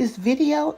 This video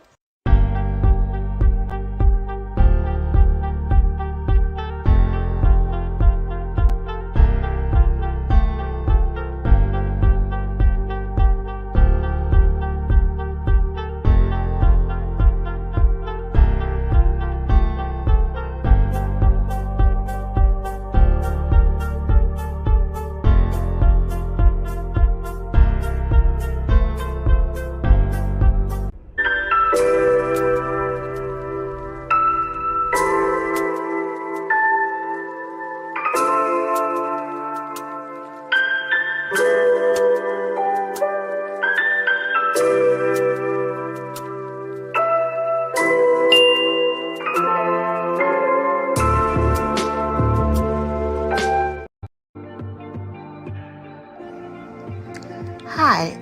Hi,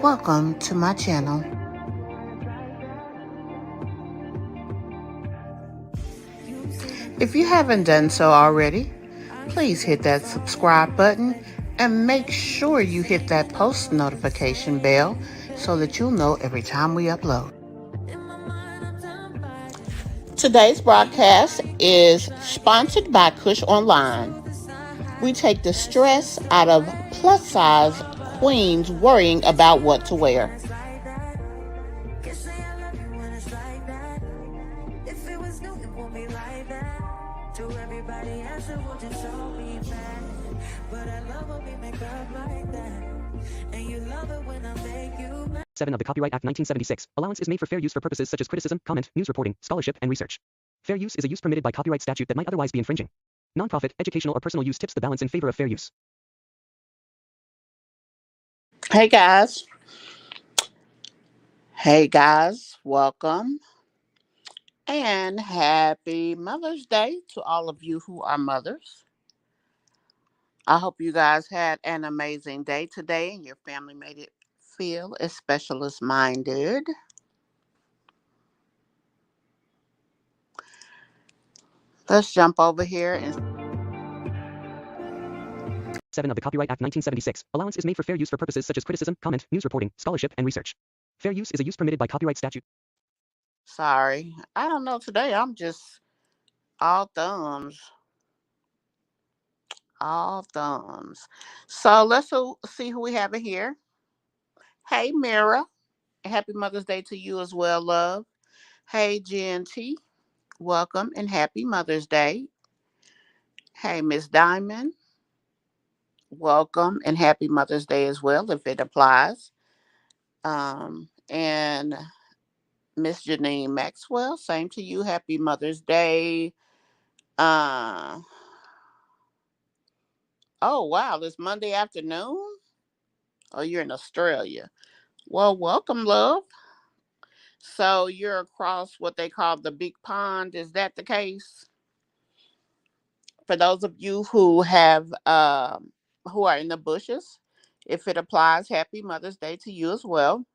welcome to my channel. If you haven't done so already, please hit that subscribe button and make sure you hit that post notification bell so that you'll know every time we upload. Today's broadcast is sponsored by Kush Online. We take the stress out of plus-size queens worrying about what to wear. Seven of the Copyright Act 1976. Allowance is made for fair use for purposes such as criticism, comment, news reporting, scholarship, and research. Fair use is a use permitted by copyright statute that might otherwise be infringing. Nonprofit, educational, or personal use tips the balance in favor of fair use. Hey guys, welcome and happy Mother's Day to all of you who are mothers. I hope you guys had an amazing day today and your family made it feel as special as mine did. Let's jump over here and 7 of the Copyright Act 1976. Allowance is made for fair use for purposes such as criticism, comment, news reporting, scholarship, and research. Fair use is a use permitted by copyright statute. sorry, I don't know, today I'm just all thumbs. So let's see who we have in here. Hey Mira, happy Mother's Day to you as well, love. Hey GNT, welcome and happy Mother's Day. Hey Miss Diamond, welcome and happy Mother's Day as well, if it applies. And Miss Janine Maxwell, same to you, happy Mother's Day. Oh wow, this Monday afternoon? Oh, you're in Australia. Well, welcome, love. So you're across what they call the big pond. Is that the case? For those of you who have who are in the bushes, if it applies, happy Mother's Day to you as well.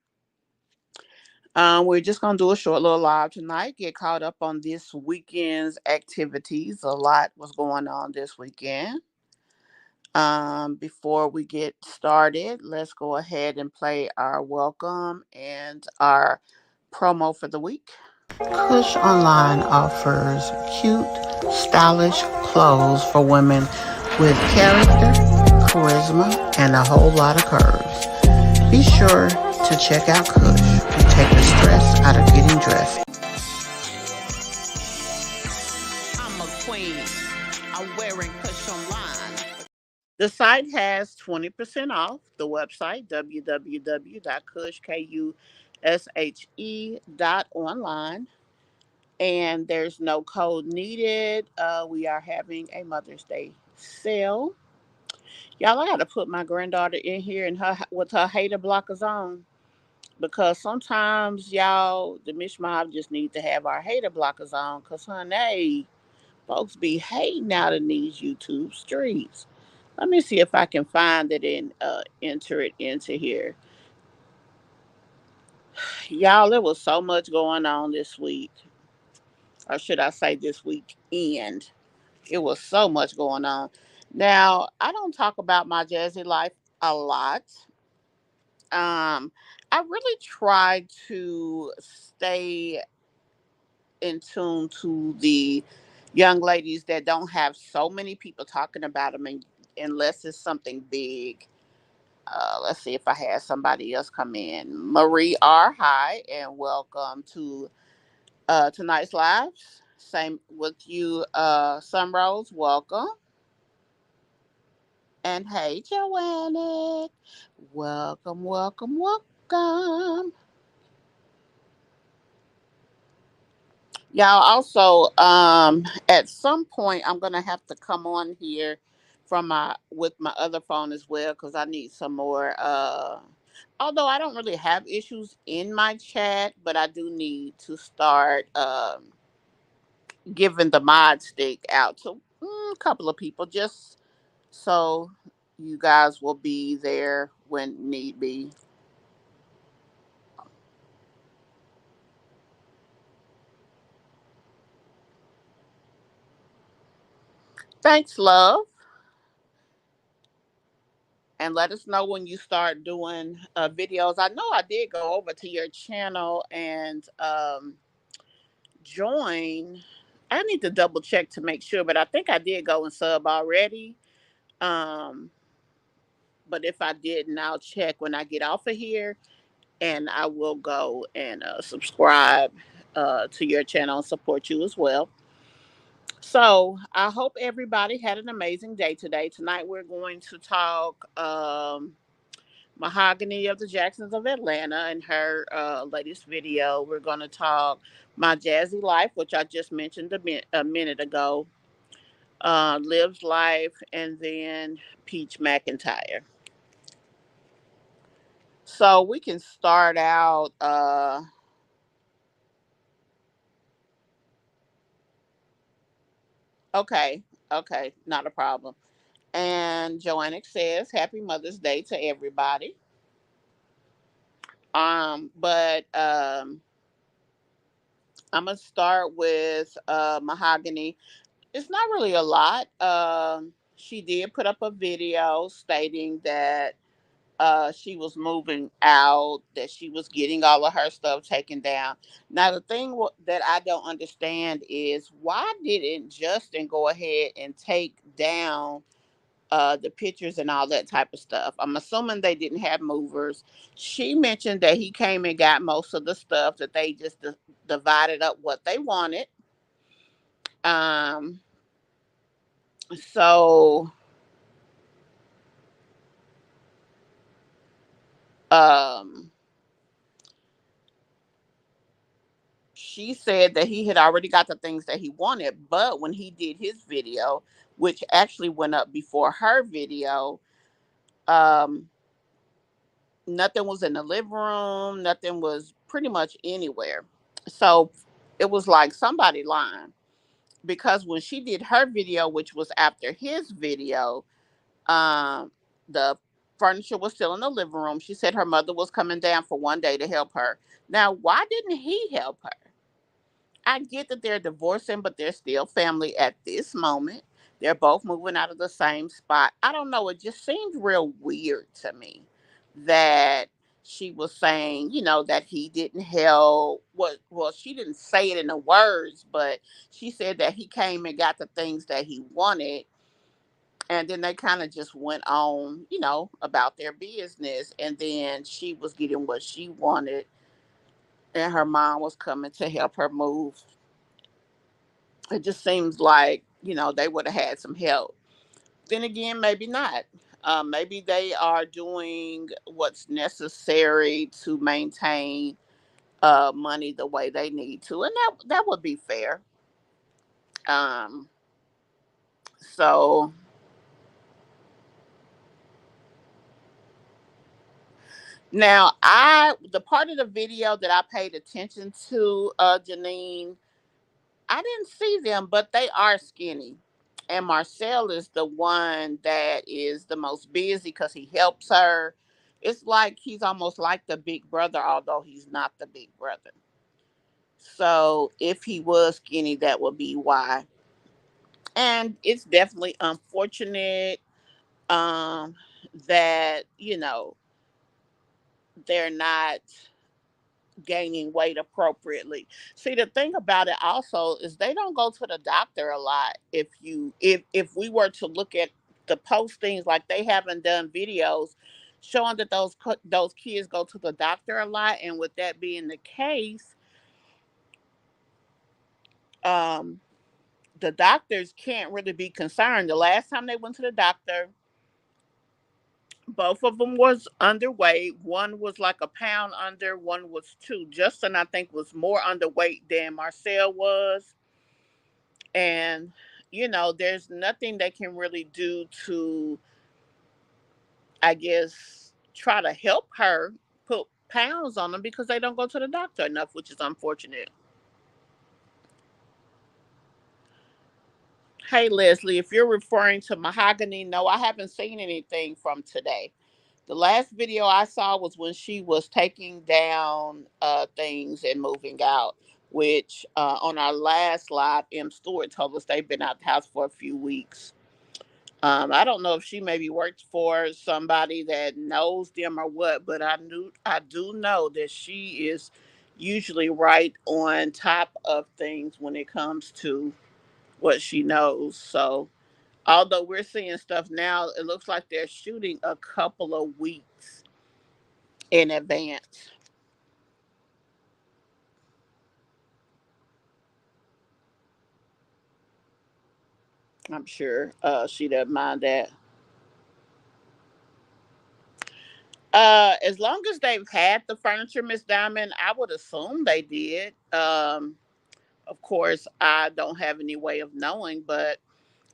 We're just gonna do a short little live tonight. Get caught up on this weekend's activities. A lot was going on this weekend. Before we get started, let's go ahead and play our welcome and our promo for the week. Kush Online offers cute, stylish clothes for women with character, charisma, and a whole lot of curves. Be sure to check out Kush. We take the stress out of getting dressed. I'm a queen. I'm wearing Kush Online. The site has 20% off. The website, www.kush.online. And there's no code needed. We are having a Mother's Day sale. Y'all, I got to put my granddaughter in here and her with her hater blockers on, because sometimes y'all, the Mishmob just need to have our hater blockers on, because honey, folks be hating out in these YouTube streets. Let me see if I can find it and enter it into here. Y'all, there was so much going on this week. Or should I say this weekend? It was so much going on. Now, I don't talk about my Jazzy Life a lot. Um, I really try to stay in tune to the young ladies that don't have so many people talking about them, and, unless it's something big. Let's see if I had somebody else come in. Marie R. Hi, and welcome to tonight's live. Same with you, Sunrose. Welcome. And hey, Joanna. Welcome, welcome, welcome. Y'all also, at some point I'm gonna have to come on here from my with my other phone as well, because I need some more although I don't really have issues in my chat, but I do need to start giving the mod stick out to a couple of people, just so you guys will be there when need be. Thanks, love. And let us know when you start doing videos. I know I did go over to your channel and join. I need to double check to make sure, but I think I did go and sub already. Um, but if I didn't, I'll check when I get off of here, and I will go and subscribe to your channel and support you as well. So I hope everybody had an amazing day today. Tonight we're going to talk Mahogany of the Jacksons of Atlanta and her latest video. We're going to talk My Jazzy Life, which I just mentioned a minute ago, Liv's Life, and then Peach McIntyre. So we can start out. Okay, okay, not a problem. And Joanna says, Happy Mother's Day to everybody. But I'm gonna start with Mahogany. It's not really a lot. She did put up a video stating that she was moving out, that she was getting all of her stuff taken down. Now, the thing that I don't understand is, why didn't Justin go ahead and take down the pictures and all that type of stuff? I'm assuming they didn't have movers. She mentioned that he came and got most of the stuff, that they just divided up what they wanted. Um, so um, she said that he had already got the things that he wanted, but when he did his video, which actually went up before her video, um, nothing was in the living room, nothing was pretty much anywhere. So it was like somebody lying, because when she did her video, which was after his video, um, the furniture was still in the living room. She said her mother was coming down for one day to help her. Now, why didn't he help her? I get that they're divorcing, but they're still family at this moment. They're both moving out of the same spot. I don't know. It just seemed real weird to me that she was saying, that he didn't help. Well, she didn't say it in the words, but she said that he came and got the things that he wanted. And then they kind of just went on, about their business. And then she was getting what she wanted, and her mom was coming to help her move. It just seems like, they would have had some help. Then again, maybe not. Maybe they are doing what's necessary to maintain money the way they need to, and that would be fair. Um, so now, the part of the video that I paid attention to, Janine, I didn't see them, but they are skinny. And Marcel is the one that is the most busy because he helps her. It's like he's almost like the big brother, although he's not the big brother. So if he was skinny, that would be why. And it's definitely unfortunate, um, that, they're not gaining weight appropriately. See, the thing about it also is they don't go to the doctor a lot. If we were to look at the postings, like they haven't done videos showing that those kids go to the doctor a lot, and with that being the case, um, the doctors can't really be concerned. The last time they went to the doctor, both of them was underweight. One was like a pound under, one was two. Justin, I think, was more underweight than Marcel was. And, there's nothing they can really do to, I guess, try to help her put pounds on them because they don't go to the doctor enough, which is unfortunate. Hey, Leslie, if you're referring to Mahogany, no, I haven't seen anything from today. The last video I saw was when she was taking down things and moving out, which on our last live, M. Stewart told us they've been out the house for a few weeks. I don't know if she maybe worked for somebody that knows them or what, but I do know that she is usually right on top of things when it comes to what she knows. So although we're seeing stuff now, it looks like they're shooting a couple of weeks in advance. I'm sure she doesn't mind that. As long as they've had the furniture, Miss Diamond, I would assume they did. Of course, I don't have any way of knowing, but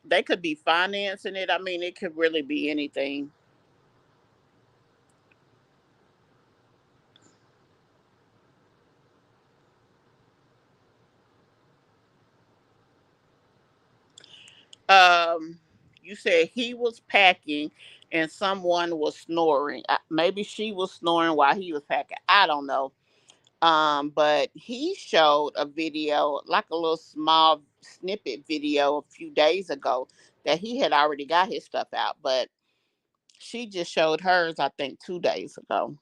they could be financing it. I mean, it could really be anything. Um, you said he was packing and someone was snoring. Maybe she was snoring while he was packing. I don't know. But he showed a video, like a little small snippet video a few days ago that he had already got his stuff out, but she just showed hers, I think, 2 days ago.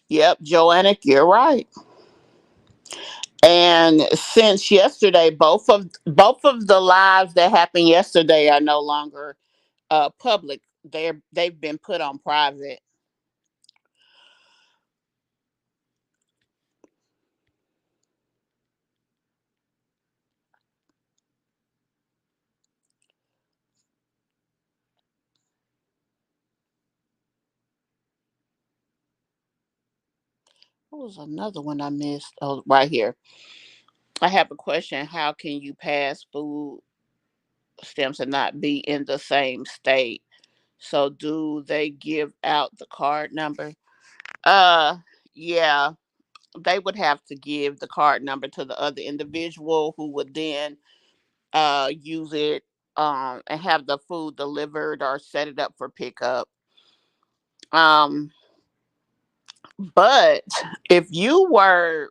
Yep, Joanna, you're right. And since yesterday, both of the lives that happened yesterday are no longer public. They've been put on private. What was another one I missed? Oh, right here. I have a question. How can you pass food stamps and not be in the same state? So do they give out the card number? Uh yeah, they would have to give the card number to the other individual who would then use it and have the food delivered or set it up for pickup. Um but if you were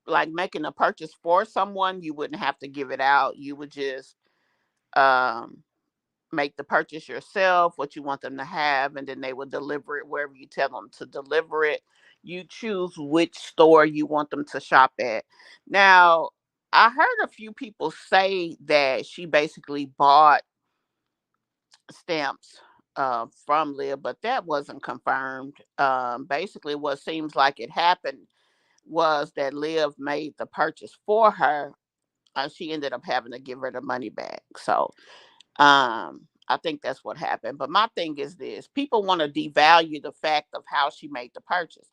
like making a purchase for someone, you wouldn't have to give it out. You would just um make the purchase yourself, what you want them to have, and then they will deliver it wherever you tell them to deliver it. You choose which store you want them to shop at. Now, I heard a few people say that she basically bought stamps from Liv, but that wasn't confirmed. Basically, what seems like it happened was that Liv made the purchase for her. She ended up having to give her the money back. So I think that's what happened. But my thing is this: people want to devalue the fact of how she made the purchase.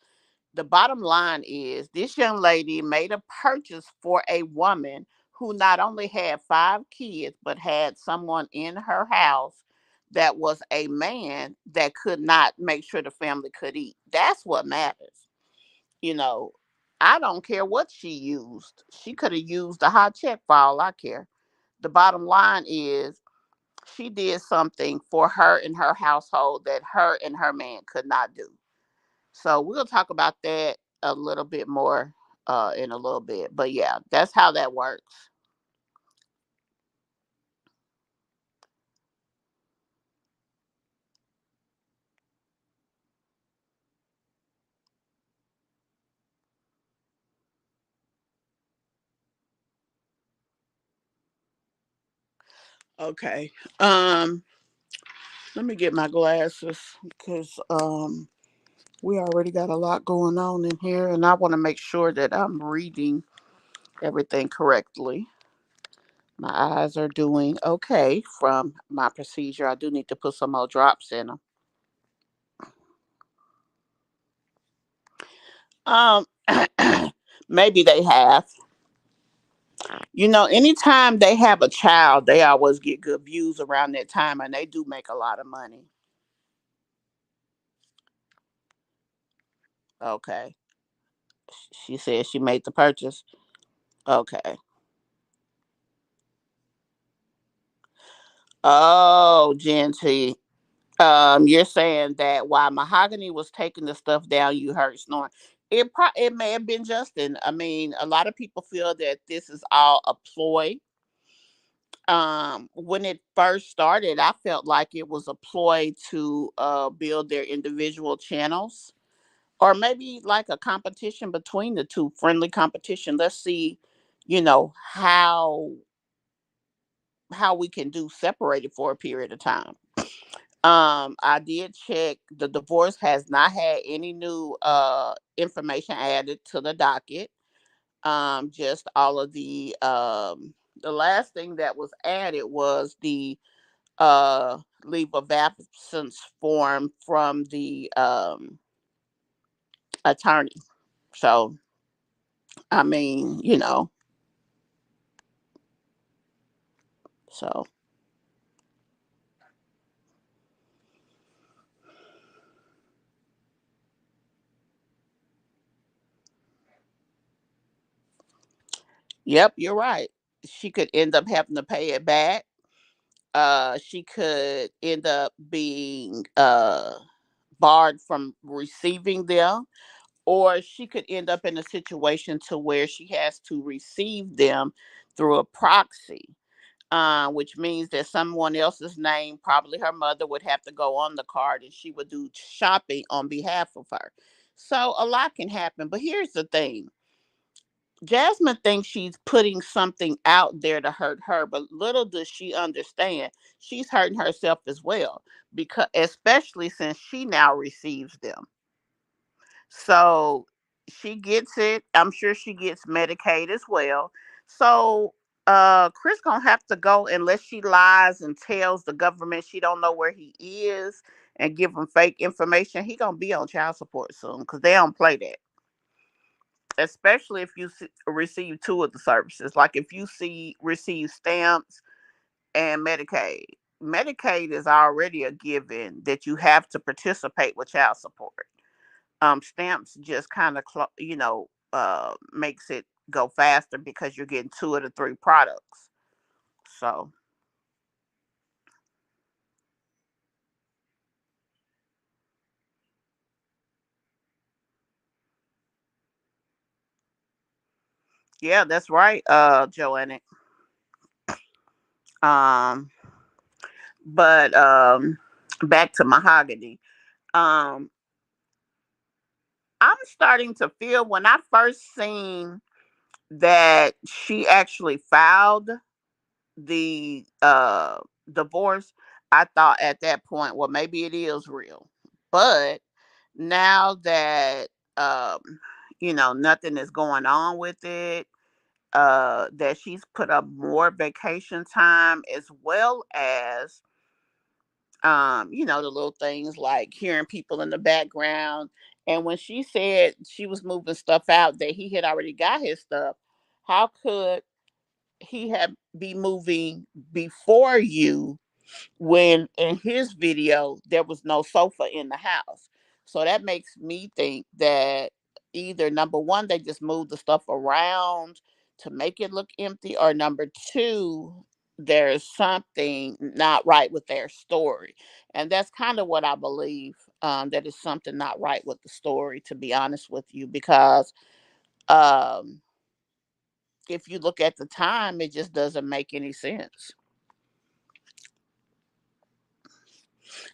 The bottom line is this young lady made a purchase for a woman who not only had 5 kids, but had someone in her house that was a man that could not make sure the family could eat. That's what matters. You know, I don't care what she used. She could have used a hot check for all I care. The bottom line is she did something for her and her household that her and her man could not do. So we'll talk about that a little bit more in a little bit. But yeah, that's how that works. Okay. Um, Let me get my glasses because we already got a lot going on in here, and I want to make sure that I'm reading everything correctly. My eyes are doing okay from my procedure. I do need to put some more drops in them. Um, maybe they have. You know, anytime they have a child, they always get good views around that time, and they do make a lot of money. Okay. She said she made the purchase. Okay. Oh, Genty. You're saying that while Mahogany was taking the stuff down, you heard snoring. It may have been Justin. I mean, a lot of people feel that this is all a ploy. When it first started, I felt like it was a ploy to build their individual channels, or maybe like a competition between the two, friendly competition. Let's see, you know how we can do separated for a period of time. I did check. The divorce has not had any new information added to the docket. Just all of the last thing that was added was the leave of absence form from the attorney. So I mean, so yep, you're right. She could end up having to pay it back. She could end up being barred from receiving them, or she could end up in a situation to where she has to receive them through a proxy, which means that someone else's name, probably her mother, would have to go on the card, and she would do shopping on behalf of her. So a lot can happen. But here's the thing: Jasmine thinks she's putting something out there to hurt her, but little does she understand she's hurting herself as well, because especially since she now receives them. So she gets it. I'm sure she gets Medicaid as well. So Chris gonna have to go, unless she lies and tells the government she don't know where he is and give them fake information. He gonna be on child support soon, because they don't play that. Especially if you receive two of the services. Like if you see receive stamps and Medicaid. Medicaid is already a given that you have to participate with child support. Stamps just kind of makes it go faster because you're getting two of the three products. So yeah, that's right, Joanna. um but back to Mahogany. um I'm starting to feel, when I first seen that she actually filed the divorce, I thought at that point, well, maybe it is real. But now that um nothing is going on with it, that she's put up more vacation time, as well as the little things like hearing people in the background. And when she said she was moving stuff out, that he had already got his stuff, how could he have be moving before you, when in his video there was no sofa in the house? So that makes me think that either number one, they just moved the stuff around to make it look empty, or number two, there's something not right with their story. And that's kind of what I believe, that is something not right with the story, to be honest with you, because um, if you look at the time, it just doesn't make any sense.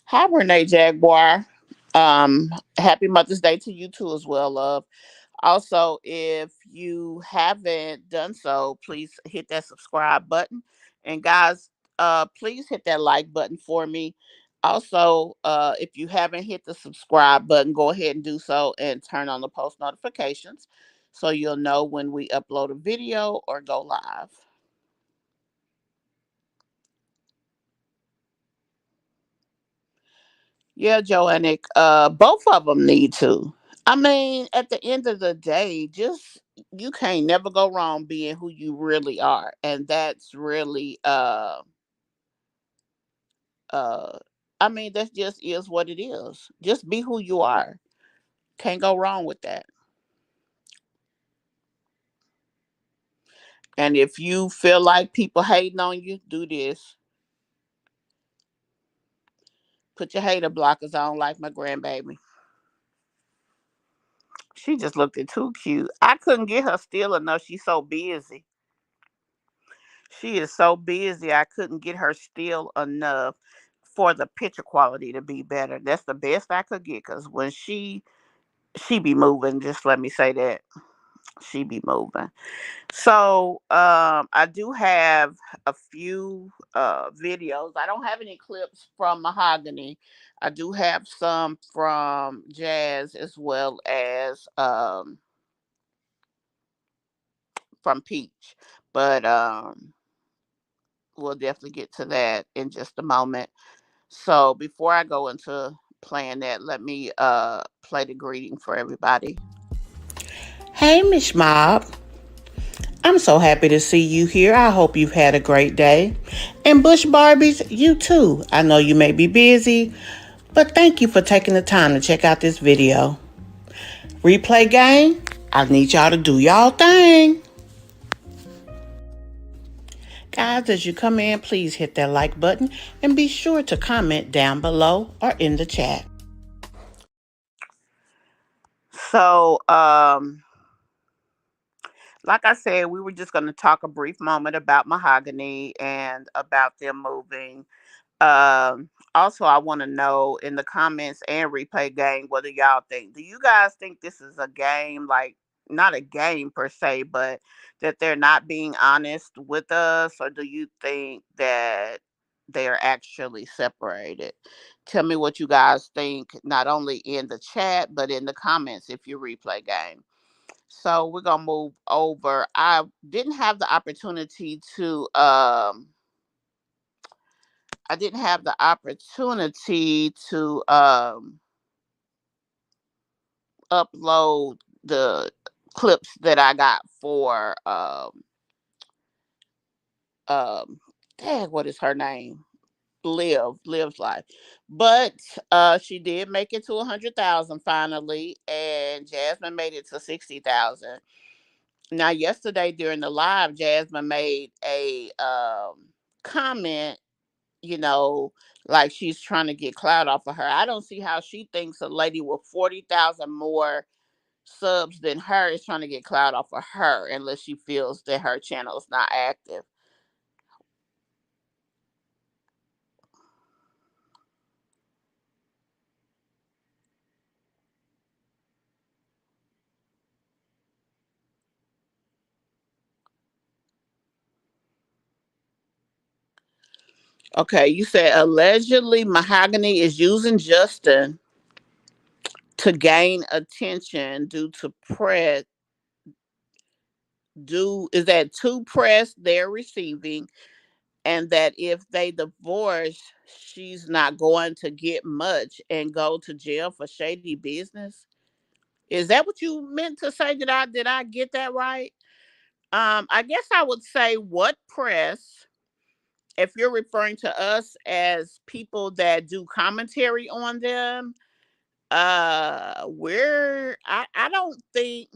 Hi, Renee Jaguar. Happy Mother's Day to you too, as well, love. Also, if you haven't done so, please hit that subscribe button. And guys, Please hit that like button for me. Also, if you haven't hit the subscribe button, go ahead and do so and turn on the post notifications so you'll know when we upload a video or go live. Yeah, Joannick, both of them need to. I mean, at the end of the day, just you can't never go wrong being who you really are, and that's really uh I mean, that just is what it is. Just be who you are. Can't go wrong with that. And if you feel like people hating on you, do this. Put your hater blockers on like my grandbaby. She just looked it too cute. I couldn't get her still enough. She's so busy. She is so busy. I couldn't get her still enough for the picture quality to be better. That's the best I could get because when she be moving, just let me say that. She be moving. So I do have a few videos. I don't have any clips from Mahogany. I do have some from Jazz as well as from Peach. But we'll definitely get to that in just a moment. So before I go into playing that, let me play the greeting for everybody. Hey, Miss Mob. I'm so happy to see you here. I hope you've had a great day. And Bush Barbies, you too. I know you may be busy, but thank you for taking the time to check out this video. Replay gang, I need y'all to do y'all thing. Guys, as you come in, please hit that like button and be sure to comment down below or in the chat. So, like I said, we were just going to talk a brief moment about Mahogany and about them moving. Also, I want to know in the comments and replay game, what do y'all think? Do you guys think this is a game, like not a game per se, but that they're not being honest with us, or do you think that they are actually separated? Tell me what you guys think, not only in the chat but in the comments if you replay game. So we're gonna move over. I didn't have the opportunity to I didn't have the opportunity to upload the clips that I got for um dang, what is her name? Liv's life. But she did make it to 100,000 finally, and Jasmine made it to 60,000. Now yesterday during the live, Jasmine made a comment, you know, like she's trying to get clout off of her. I don't see how she thinks a lady with 40,000 more subs than her is trying to get clout off of her unless she feels that her channel is not active. Okay, you said allegedly Mahogany is using Justin to gain attention due to press. Do is that two press they're receiving, and that if they divorce, she's not going to get much and go to jail for shady business. Is that what you meant to say? Did I get that right? I guess I would say what press, if you're referring to us as people that do commentary on them, we're I don't think.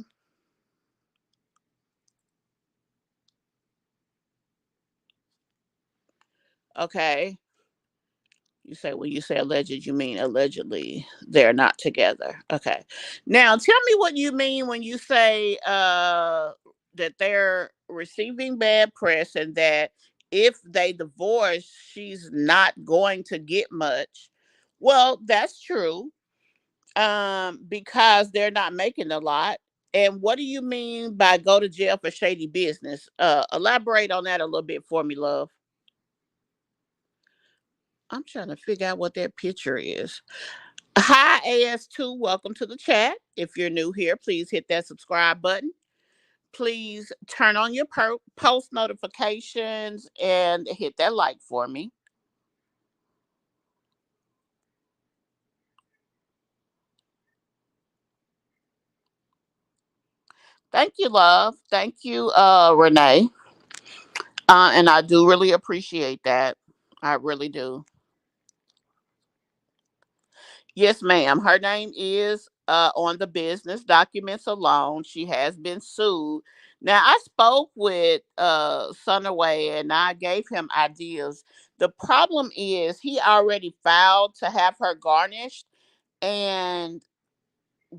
Okay, you say when you say alleged, you mean allegedly they're not together. Okay. Now tell me what you mean when you say that they're receiving bad press and that if they divorce, she's not going to get much. Well, that's true. Because they're not making a lot. And what do you mean by go to jail for shady business? Elaborate on that a little bit for me, love. I'm trying to figure out what that picture is. Hi, AS2. Welcome to the chat. If you're new here, please hit that subscribe button. Please turn on your post notifications and hit that like for me. Thank you, love. Thank you, Renee. And I do really appreciate that. I really do. Yes, ma'am. Her name is on the business documents alone. She has been sued. Now, I spoke with Sunaway and I gave him ideas. The problem is he already filed to have her garnished, and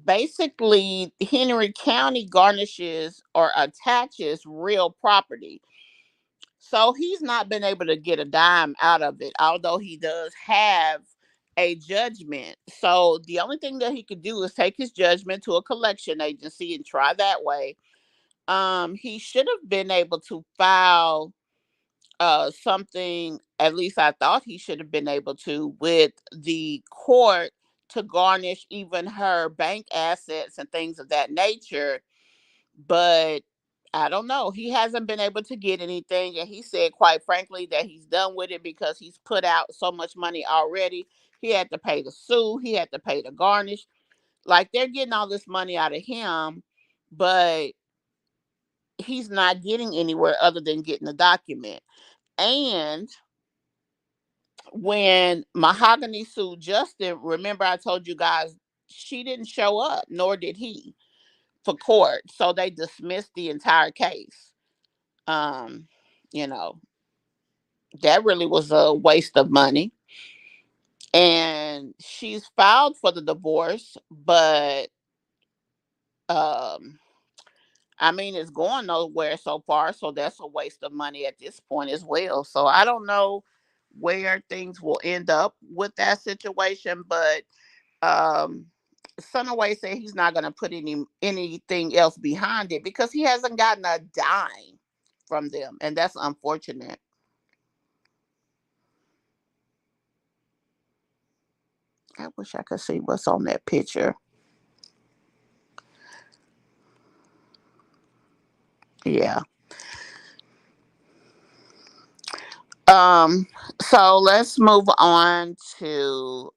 basically Henry County garnishes or attaches real property. So he's not been able to get a dime out of it, although he does have a judgment. So the only thing that he could do is take his judgment to a collection agency and try that way. He should have been able to file something, at least I thought he should have been able to, with the court to garnish even her bank assets and things of that nature. But I don't know. He hasn't been able to get anything. And he said, quite frankly, that he's done with it because he's put out so much money already. He had to pay the sue, he had to pay the garnish. Like they're getting all this money out of him, but he's not getting anywhere other than getting the document. And when Mahogany sued Justin, remember I told you guys she didn't show up, nor did he, for court. So they dismissed the entire case. Um, you know, that really was a waste of money. And she's filed for the divorce, but um I mean it's going nowhere so far, so that's a waste of money at this point as well. So I don't know where things will end up with that situation, but um Sunaway said he's not going to put anything else behind it because he hasn't gotten a dime from them, and that's unfortunate. I wish I could see what's on that picture. Yeah. Um, so let's move on to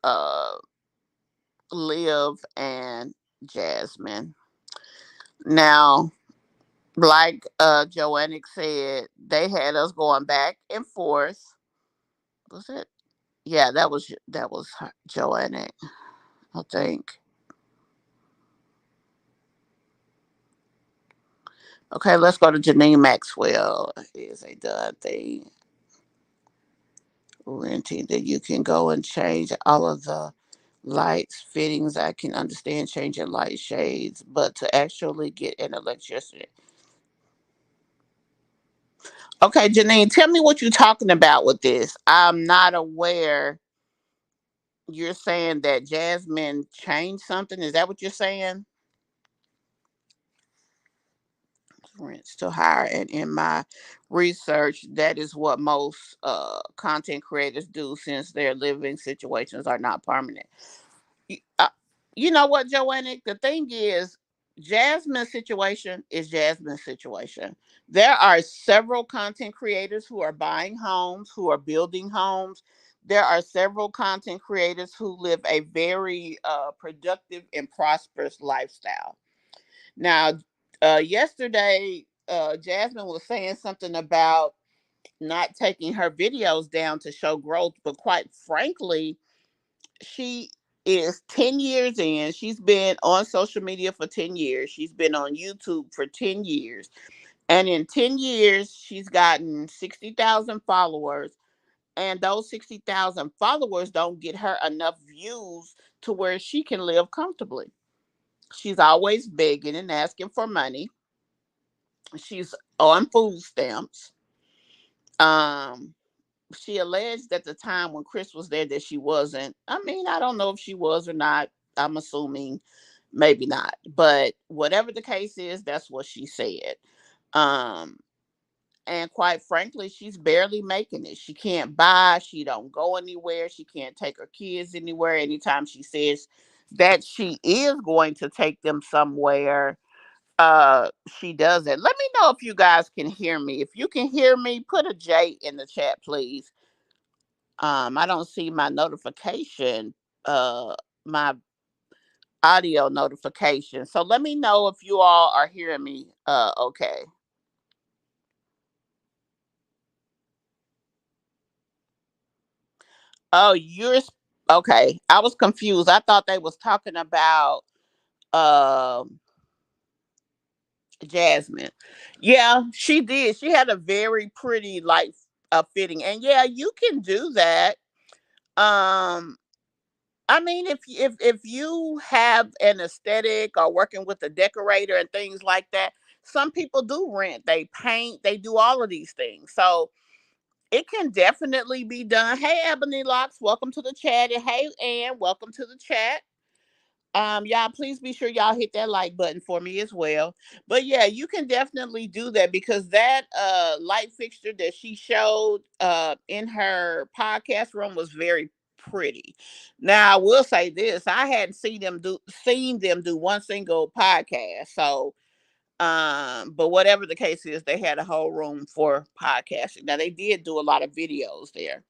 Liv and Jasmine. Now, like Joannick said, they had us going back and forth. Was it? Yeah, that was Joannick, I think. Okay, let's go to Janine Maxwell. Is a done thing. Renting that you can go and change all of the lights, fittings. I can understand changing light shades, but to actually get an electricity. Okay, Janine, tell me what you're talking about with this. I'm not aware. You're saying that Jasmine changed something. Is that what you're saying? Rents to hire, and in my research, that is what most content creators do since their living situations are not permanent. y- uh, you know what, Joanna? The thing is, Jasmine's situation is Jasmine's situation. There are several content creators who are buying homes, who are building homes. There are several content creators who live a very productive and prosperous lifestyle. Now, yesterday, Jasmine was saying something about not taking her videos down to show growth, but quite frankly, she is 10 years in. She's been on social media for 10 years. She's been on YouTube for 10 years. And in 10 years, she's gotten 60,000 followers. And those 60,000 followers don't get her enough views to where she can live comfortably. She's always begging and asking for money. She's on food stamps. Um, she alleged at the time when Chris was there that she wasn't. I mean, I don't know if she was or not. I'm assuming maybe not. But whatever the case is, that's what she said. Um, And quite frankly, she's barely making it. She can't buy, she don't go anywhere, she can't take her kids anywhere. Anytime she says that she is going to take them somewhere, she does it. Let me know if you guys can hear me. If you can hear me, put a J in the chat, please. I don't see my notification, my audio notification. So let me know if you all are hearing me okay. Oh, okay. I was confused. I thought they was talking about um Jasmine. Yeah, she did. She had a very pretty like fitting. And yeah, you can do that. Um I mean, if you have an aesthetic or working with a decorator and things like that, some people do rent, they paint, they do all of these things. So it can definitely be done. Hey, Ebony Locks, welcome to the chat. And hey, Ann, welcome to the chat. Y'all, please be sure y'all hit that like button for me as well. But yeah, you can definitely do that because that light fixture that she showed in her podcast room was very pretty. Now I will say this, I hadn't seen them do one single podcast. So but whatever the case is, they had a whole room for podcasting. Now they did do a lot of videos there.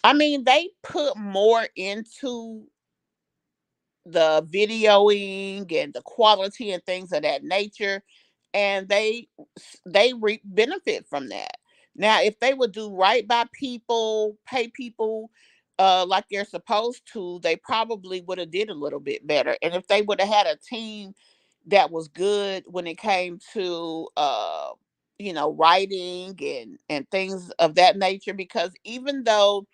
I mean, they put more into the videoing and the quality and things of that nature, and they reap benefit from that. Now if they would do right by people, pay people like they're supposed to, they probably would have did a little bit better. And if they would have had a team that was good when it came to writing and things of that nature, because even though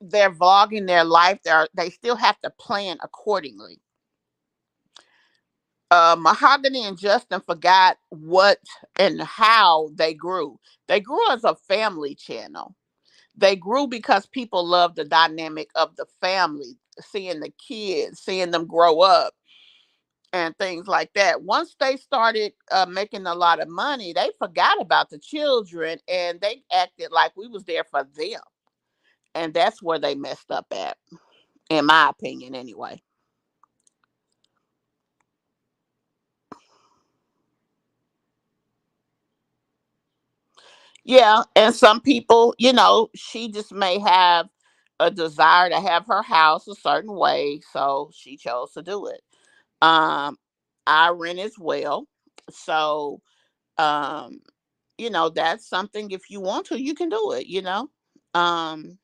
they're vlogging their life, they still have to plan accordingly. Mahogany and Justin forgot what and how they grew. They grew as a family channel. They grew because people love the dynamic of the family, seeing the kids, seeing them grow up, and things like that. Once they started making a lot of money, they forgot about the children and they acted like we was there for them. And that's where they messed up at, in my opinion, anyway. Yeah, and some people, she just may have a desire to have her house a certain way, so she chose to do it. Um, I rent as well, so um, that's something. If you want to, you can do it. Um,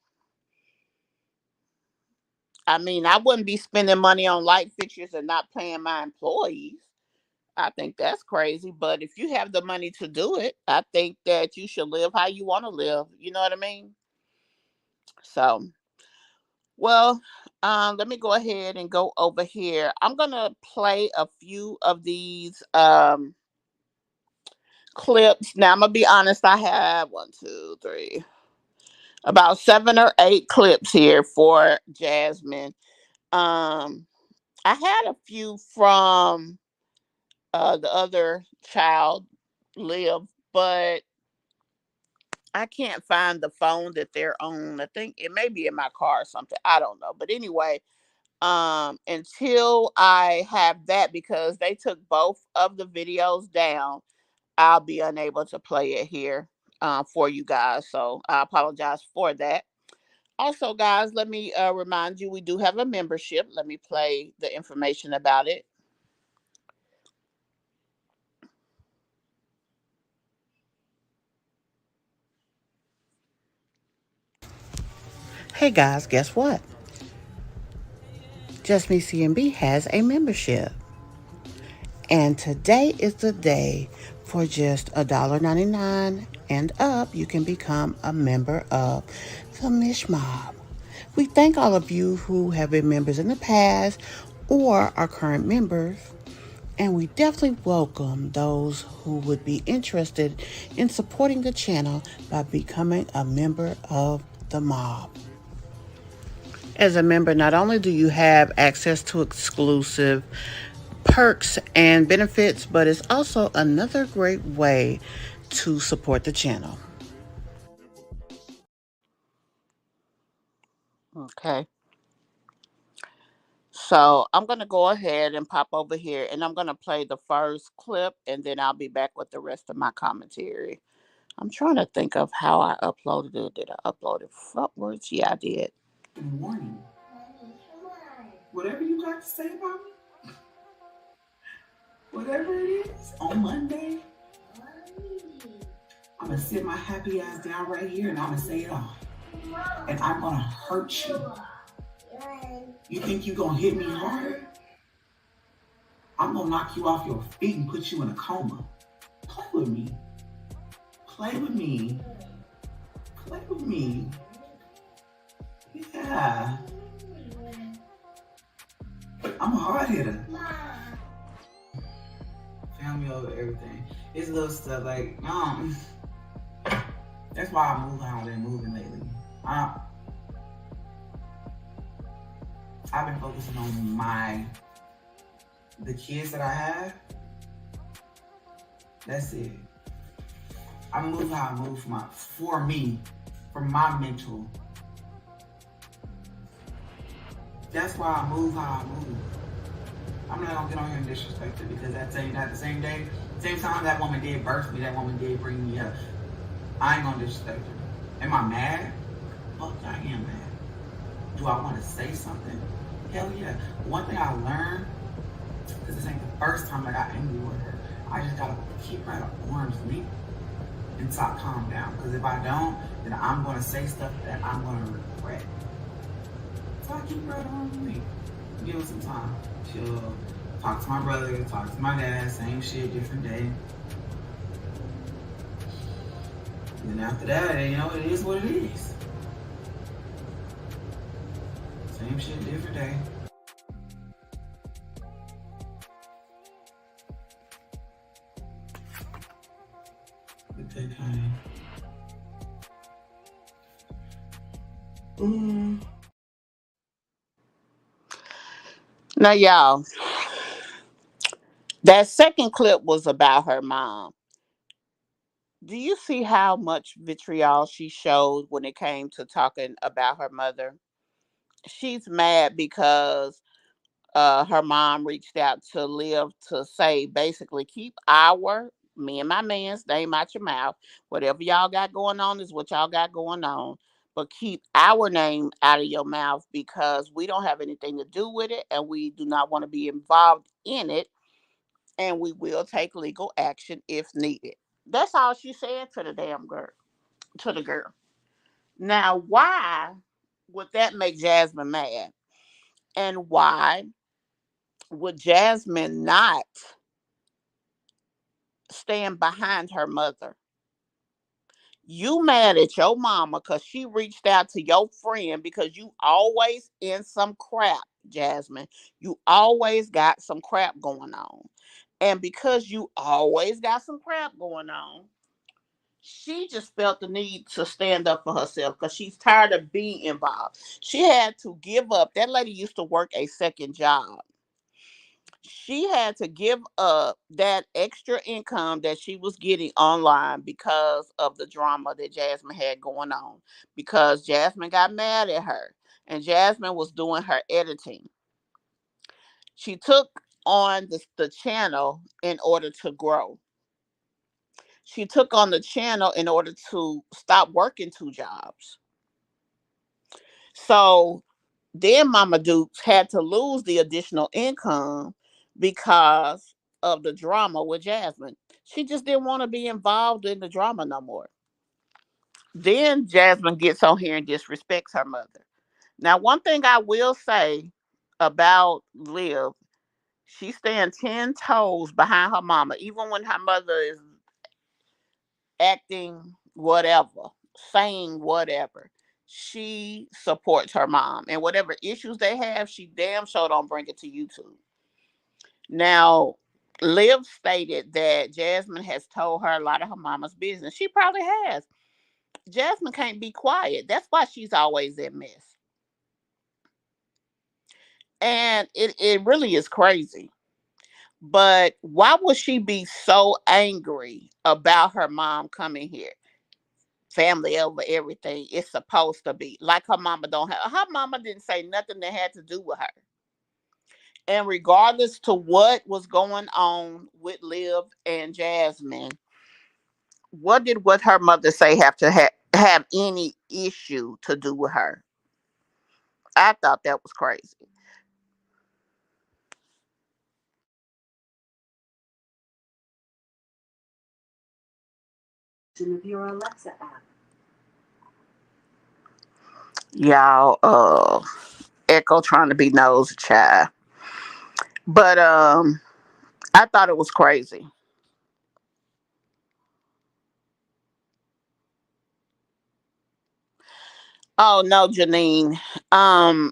I mean, I wouldn't be spending money on light fixtures and not paying my employees. I think that's crazy. But if you have the money to do it, I think that you should live how you want to live. You know what I mean? So, well, let me go ahead and go over here. I'm gonna play a few of these clips. Now I'm gonna be honest. I have one, two, three, about 7 or 8 clips here for Jasmine. Um, I had a few from the other child, Liv, but I can't find the phone that they're on. I think it may be in my car or something. I don't know. But anyway, until I have that, because they took both of the videos down, I'll be unable to play it here for you guys. So I apologize for that. Also, guys, let me remind you, we do have a membership. Let me play the information about it. Hey guys, guess what? Just Me CMB has a membership. And today is the day. For just $1.99 and up, you can become a member of the Mish Mob. We thank all of you who have been members in the past or are current members. And we definitely welcome those who would be interested in supporting the channel by becoming a member of the mob. As a member, not only do you have access to exclusive perks and benefits, but it's also another great way to support the channel. Okay. So I'm going to go ahead and pop over here and I'm going to play the first clip and then I'll be back with the rest of my commentary. I'm trying to think of how I uploaded it. Did I upload it frontwards? Yeah, I did. Warning. Whatever you got to say about me, whatever it is, on Monday, I'm going to sit my happy ass down right here and I'm going to say it all. And I'm going to hurt you. You think you're going to hit me hard? I'm going to knock you off your feet and put you in a coma. Play with me. Play with me. Play with me. Yeah. I'm a hard hitter. Family over everything. It's little stuff like, that's why I move how I've been moving lately. I've been focusing on the kids that I have. That's it. I move how I move for me, for my mental. That's why I move how I move. I'm not gonna get on here and disrespect her because at the same day, same time that woman did birth me, that woman did bring me up. I ain't gonna disrespect her. Am I mad? Fuck, I am mad. Do I want to say something? Hell yeah. One thing I learned, because this ain't the first time I got angry with her, I just gotta keep her at arm's length until I calm down. Because if I don't, then I'm gonna say stuff that I'm gonna regret. So I keep her at arm's length. Give her some time. She'll talk to my brother, talk to my dad, same shit, different day. And then after that, it is what it is. Same shit, different day. Okay, kind of. Now, y'all, that second clip was about her mom. Do you see how much vitriol she showed when it came to talking about her mother? She's mad because her mom reached out to Liv to say basically keep me and my man's name out your mouth. Whatever y'all got going on is what y'all got going on. But keep our name out of your mouth because we don't have anything to do with it and we do not want to be involved in it. And we will take legal action if needed. That's all she said to the damn girl. To the girl. Now, why would that make Jasmine mad? And why would Jasmine not stand behind her mother? You mad at your mama because she reached out to your friend because you always in some crap, Jasmine. You always got some crap going on. And because you always got some crap going on, she just felt the need to stand up for herself because she's tired of being involved. She had to give up. That lady used to work a second job. She had to give up that extra income that she was getting online because of the drama that Jasmine had going on. Because Jasmine got mad at her and Jasmine was doing her editing. She took on the channel in order to grow. She took on the channel in order to stop working two jobs. So then Mama Dukes had to lose the additional income because of the drama with Jasmine. She just didn't want to be involved in the drama no more. Then Jasmine gets on here and disrespects her mother. Now, one thing I will say about Liv, she stands 10 toes behind her mama, even when her mother is acting whatever, saying whatever. She supports her mom. And whatever issues they have, she damn sure don't bring it to YouTube. Now, Liv stated that Jasmine has told her a lot of her mama's business. She probably has. Jasmine can't be quiet. That's why she's always in mess. And it really is crazy. But why would she be so angry about her mom coming here? Family over everything. It's supposed to be. Like her mama don't have her mama didn't say nothing that had to do with her. And regardless to what was going on with Liv and Jasmine, what did what her mother say have to have any issue to do with her? I thought that was crazy. Y'all, Echo trying to be nosy child. But I thought it was crazy. Oh no, Janine. Um,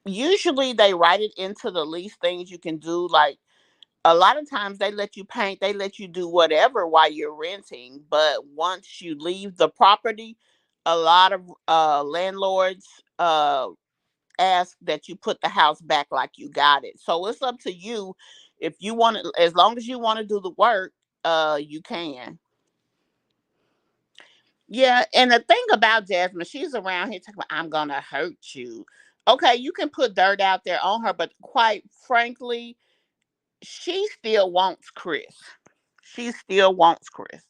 Usually they write it into the least things you can do. Like a lot of times they let you paint, they let you do whatever while you're renting. But once you leave the property, a lot of landlords ask that you put the house back like you got it. So it's up to you if you want to, as long as you want to do the work, you can. Yeah, and the thing about Jasmine, she's around here talking about I'm gonna hurt you. Okay, you can put dirt out there on her, but quite frankly, she still wants Chris. She still wants Chris.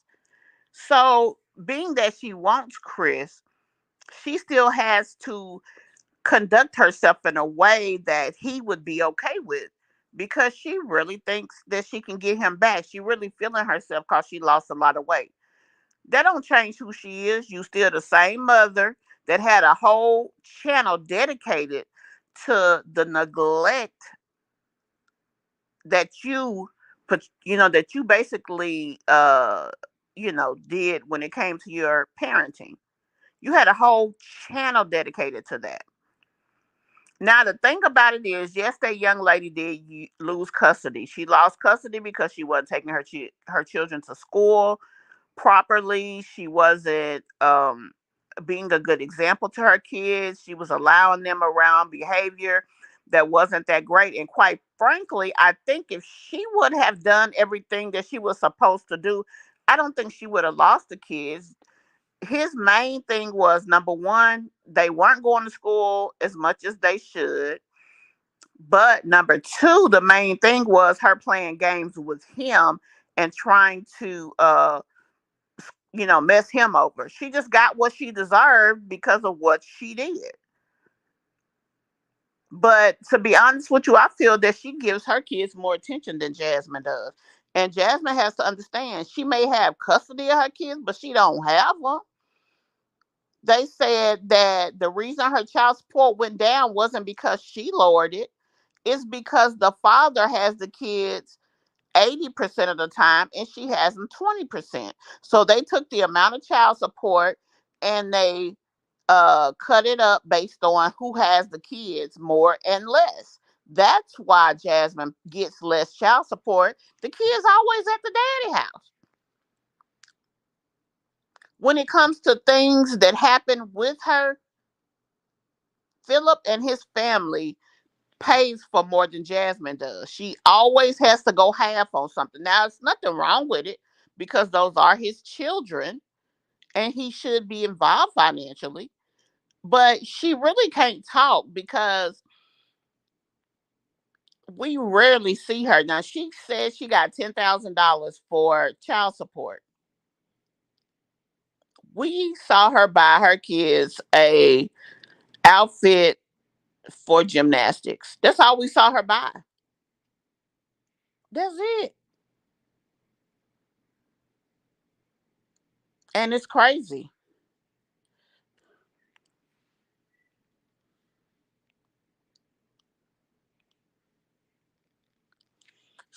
So being that she wants Chris, she still has to conduct herself in a way that he would be okay with because she really thinks that she can get him back. She really feeling herself because she lost a lot of weight. That don't change who she is. You still the same mother that had a whole channel dedicated to the neglect that you put, that you basically did when it came to your parenting. You had a whole channel dedicated to that. Now the thing about it is, yes, that young lady did lose custody. She lost custody because she wasn't taking her children to school properly. She wasn't being a good example to her kids. She was allowing them around behavior that wasn't that great. And quite frankly, I think if she would have done everything that she was supposed to do, I don't think she would have lost the kids. His main thing was number one, they weren't going to school as much as they should. But number two, the main thing was her playing games with him and trying to mess him over. She just got what she deserved because of what she did. But to be honest with you, I feel that she gives her kids more attention than Jasmine does. And Jasmine has to understand she may have custody of her kids, but she don't have them. They said that the reason her child support went down wasn't because she lowered it. It's because the father has the kids 80% of the time and she has them 20%. So they took the amount of child support and they cut it up based on who has the kids more and less. That's why Jasmine gets less child support. The kids always at the daddy house. When it comes to things that happen with her, Philip and his family pays for more than Jasmine does. She always has to go half on something. Now, there's nothing wrong with it because those are his children and he should be involved financially. But she really can't talk because we rarely see her. Now, she says she got $10,000 for child support. We saw her buy her kids a outfit for gymnastics. That's all we saw her buy. That's it. And it's crazy.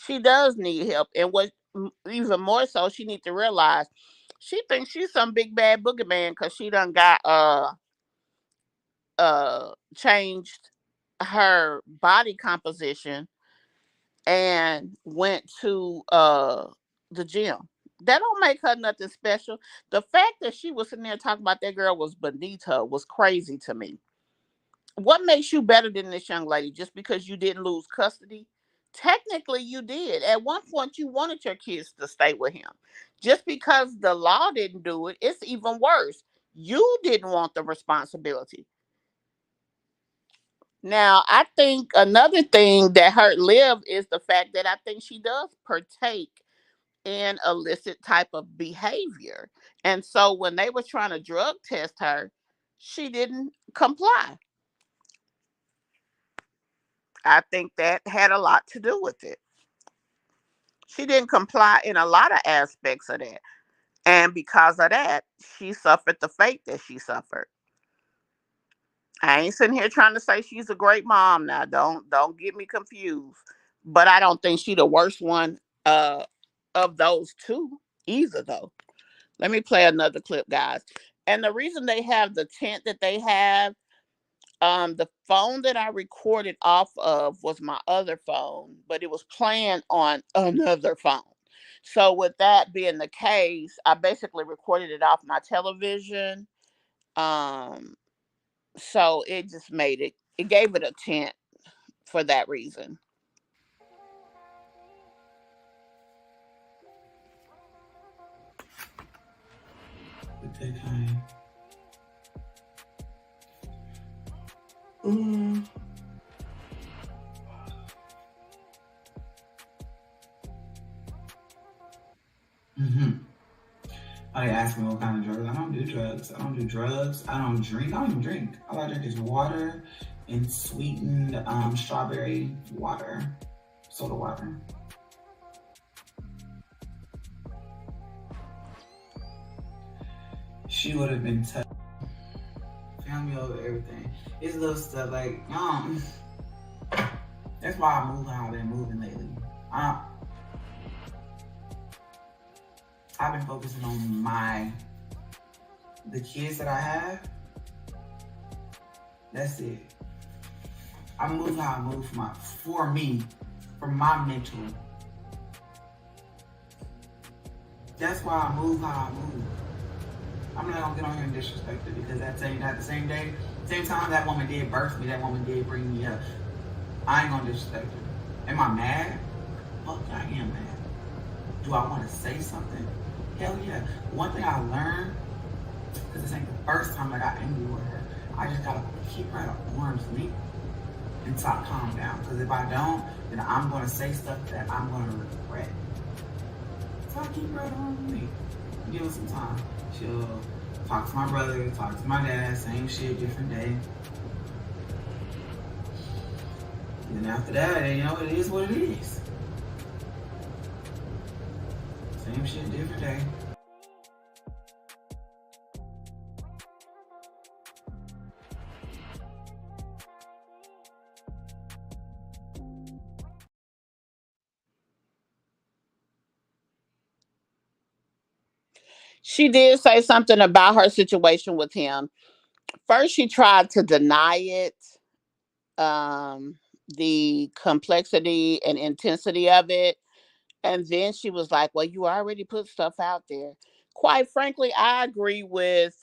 She does need help, and what even more so, she needs to realize she thinks she's some big bad boogeyman because she done got changed her body composition and went to the gym. That don't make her nothing special. The fact that she was sitting there talking about that girl was beneath her was crazy to me. What makes you better than this young lady just because you didn't lose custody? Technically, you did. At one point, you wanted your kids to stay with him. Just because the law didn't do it, it's even worse. You didn't want the responsibility. Now, I think another thing that hurt Liv is the fact that I think she does partake in illicit type of behavior. And so when they were trying to drug test her, she didn't comply. I think that had a lot to do with it. She didn't comply in a lot of aspects of that. And because of that, she suffered the fate that she suffered. I ain't sitting here trying to say she's a great mom now. Don't get me confused. But I don't think she the worst one of those two either though. Let me play another clip, guys. And the reason they have the tent that they have, the phone that I recorded off of was my other phone, but it was playing on another phone. So with that being the case, I basically recorded it off my television. Um, so it just made it. It gave it a tint for that reason. But they kind mm. Mm-hmm. Oh, they ask me what kind of drugs. I don't do drugs. I don't do drugs. I don't drink. I don't even drink. All I drink is water and sweetened strawberry water, soda water. She would have been tough. Family over everything. It's little stuff like, that's why I move how I've been moving lately. I've been focusing on the kids that I have. That's it. I move how I move for me, for my mental. That's why I move how I move. I'm not gonna get on here and disrespect her because at the same day, same time that woman did birth me, that woman did bring me up. I ain't gonna disrespect her. Am I mad? Fuck, I am mad. Do I want to say something? Hell yeah. One thing I learned, because this ain't the first time I got angry with her, I just gotta keep her at arm's length until I calm down. Because if I don't, then I'm gonna say stuff that I'm gonna regret. So I keep her at arm's length. Give her some time. She'll talk to my brother, talk to my dad, same shit, different day. And then after that, it is what it is. Same shit, different day. She did say something about her situation with him. First, she tried to deny it, um, the complexity and intensity of it. And then she was like, well, you already put stuff out there. Quite frankly, I agree with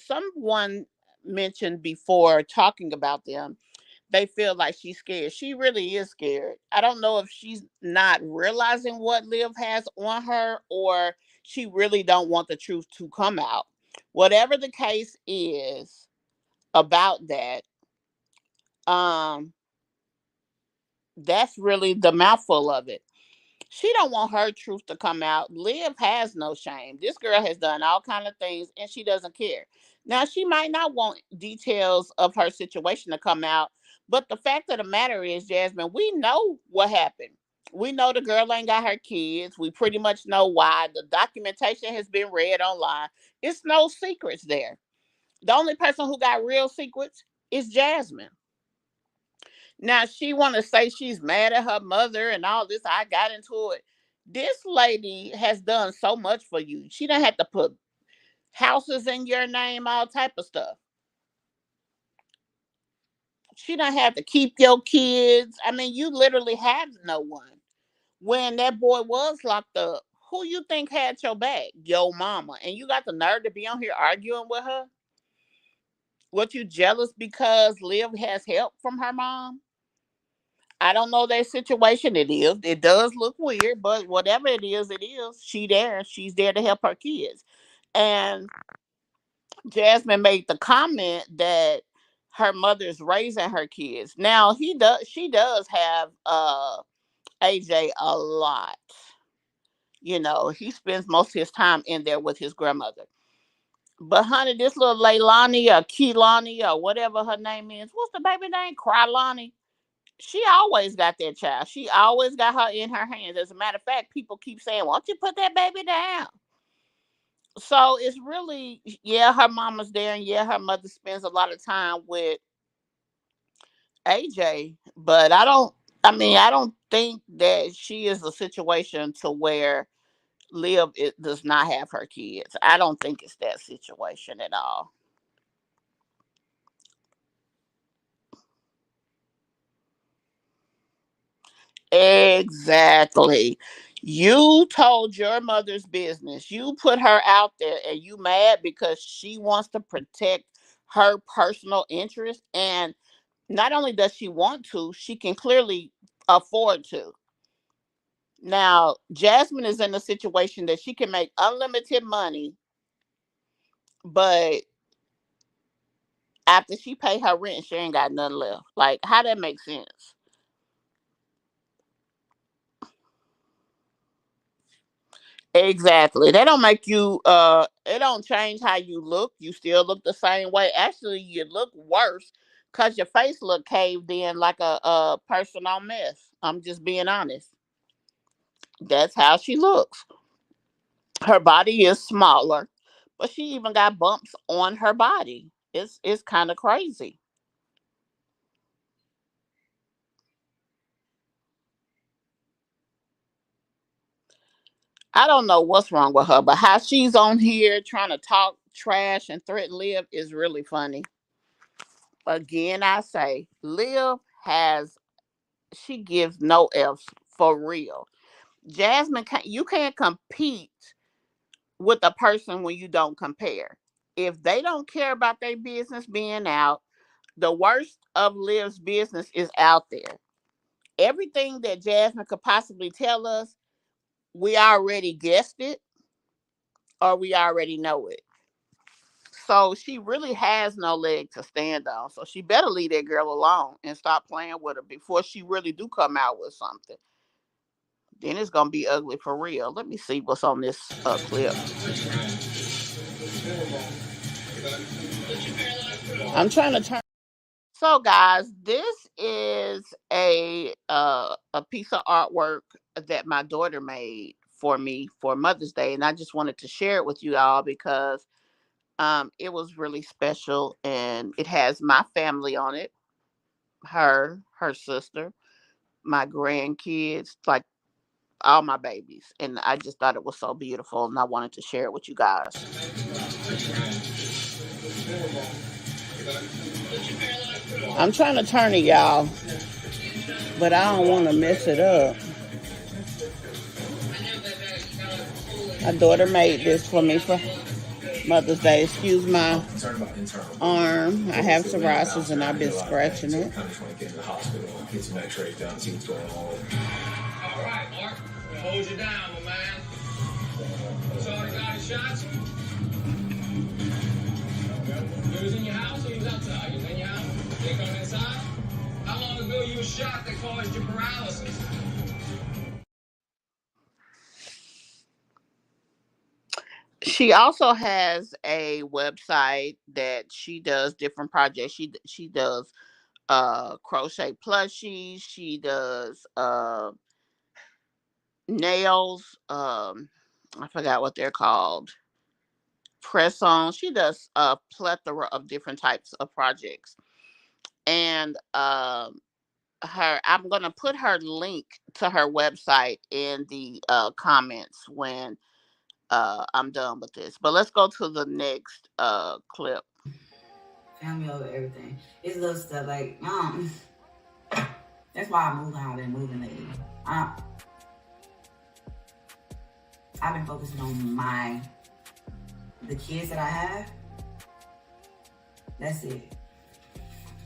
someone mentioned before talking about them. They feel like she's scared. She really is scared. I don't know if she's not realizing what Liv has on her or she really don't want the truth to come out. Whatever the case is about that, um, that's really the mouthful of it. She don't want her truth to come out. Liv has no shame. This girl has done all kind of things and she doesn't care. Now she might not want details of her situation to come out, but the fact of the matter is, Jasmine, we know what happened. We know the girl ain't got her kids. We pretty much know why. The documentation has been read online. It's no secrets there. The only person who got real secrets is Jasmine. Now she want to say she's mad at her mother and all this. I got into it. This lady has done so much for you. She don't have to put houses in your name, all type of stuff. She don't have to keep your kids. I mean, you literally have no one. When that boy was locked up, who you think had your back? Your mama. And you got the nerve to be on here arguing with her? What, you jealous because Liv has help from her mom? I don't know their situation. It does look weird, but whatever it is, it is. She's there to help her kids. And Jasmine made the comment that her mother's raising her kids. Now she does have AJ a lot. He spends most of his time in there with his grandmother. But honey, this little Leilani or Keelani or whatever her name is, what's the baby name? Krylani. She always got that child. She always got her in her hands. As a matter of fact, people keep saying, "Why don't you put that baby down?" So it's really, yeah, her mama's there, and yeah, her mother spends a lot of time with AJ. But I don't think that she is a situation to where Liv does not have her kids. I don't think it's that situation at all. Exactly. You told your mother's business. You put her out there and you mad because she wants to protect her personal interest. And not only does she want to, she can clearly afford to. Now, Jasmine is in a situation that she can make unlimited money, but after she pay her rent, she ain't got nothing left. Like, how that make sense? Exactly. They don't make you it don't change how you look. You still look the same way. Actually, you look worse cuz your face look caved in like a person on meth. I'm just being honest. That's how she looks. Her body is smaller, but she even got bumps on her body. It's kind of crazy. I don't know what's wrong with her, but how she's on here trying to talk trash and threaten Liv is really funny. Again, I say Liv has she gives no F's for real. Jasmine, you can't compete with a person when you don't compare. If they don't care about their business being out, the worst of Liv's business is out there. Everything that Jasmine could possibly tell us, we already guessed it or we already know it. So she really has no leg to stand on. So she better leave that girl alone and stop playing with her before she really do come out with something. Then it's gonna be ugly for real. Let me see what's on this clip. I'm trying to turn. So, guys, this is a piece of artwork that my daughter made for me for Mother's Day, and I just wanted to share it with you all because it was really special, and it has my family on it, her sister, my grandkids, like all my babies, and I just thought it was so beautiful, and I wanted to share it with you guys. I'm trying to turn it, y'all, but I don't want to mess it up. My daughter made this for me for Mother's Day. Excuse my arm. I have psoriasis and I've been scratching it. I just want to get in the hospital and get some x-rays done, see what's going on. All right, Mark. We'll hold you down, my man. So already got his shots? You was in your house or you was outside? You was in your house? You ain't coming inside? How long ago you was shot that caused your paralysis? She also has a website that she does different projects. She does crochet plushies. She does nails. I forgot what they're called. Press on. She does a plethora of different types of projects. And I'm gonna put her link to her website in the comments when I'm done with this. But let's go to the next clip. Family over everything. It's little stuff like, that's why I moved how I've been moving lately. Uh, I've been focusing on the kids that I have. That's it.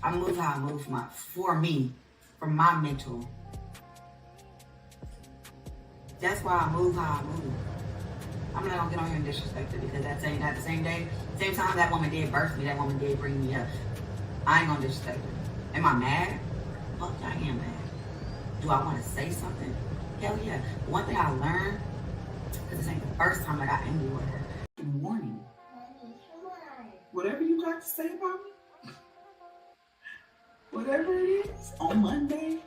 I move how I move for me. for my mental. That's why I move how I move. I'm not gonna get on here and disrespect her because that same not the same day, same time that woman did birth me, that woman did bring me up. I ain't gonna disrespect her. Am I mad? Fuck, I am mad. Do I want to say something? Hell yeah. One thing I learned, because this ain't the first time I got angry with her. Warning. Whatever you got to say about me, whatever it is, on Monday,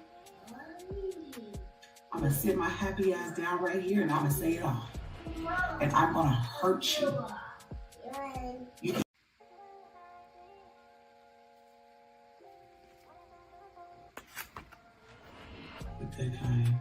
I'm gonna sit my happy ass down right here and I'm gonna say it all. And I'm gonna hurt you. You with that kind.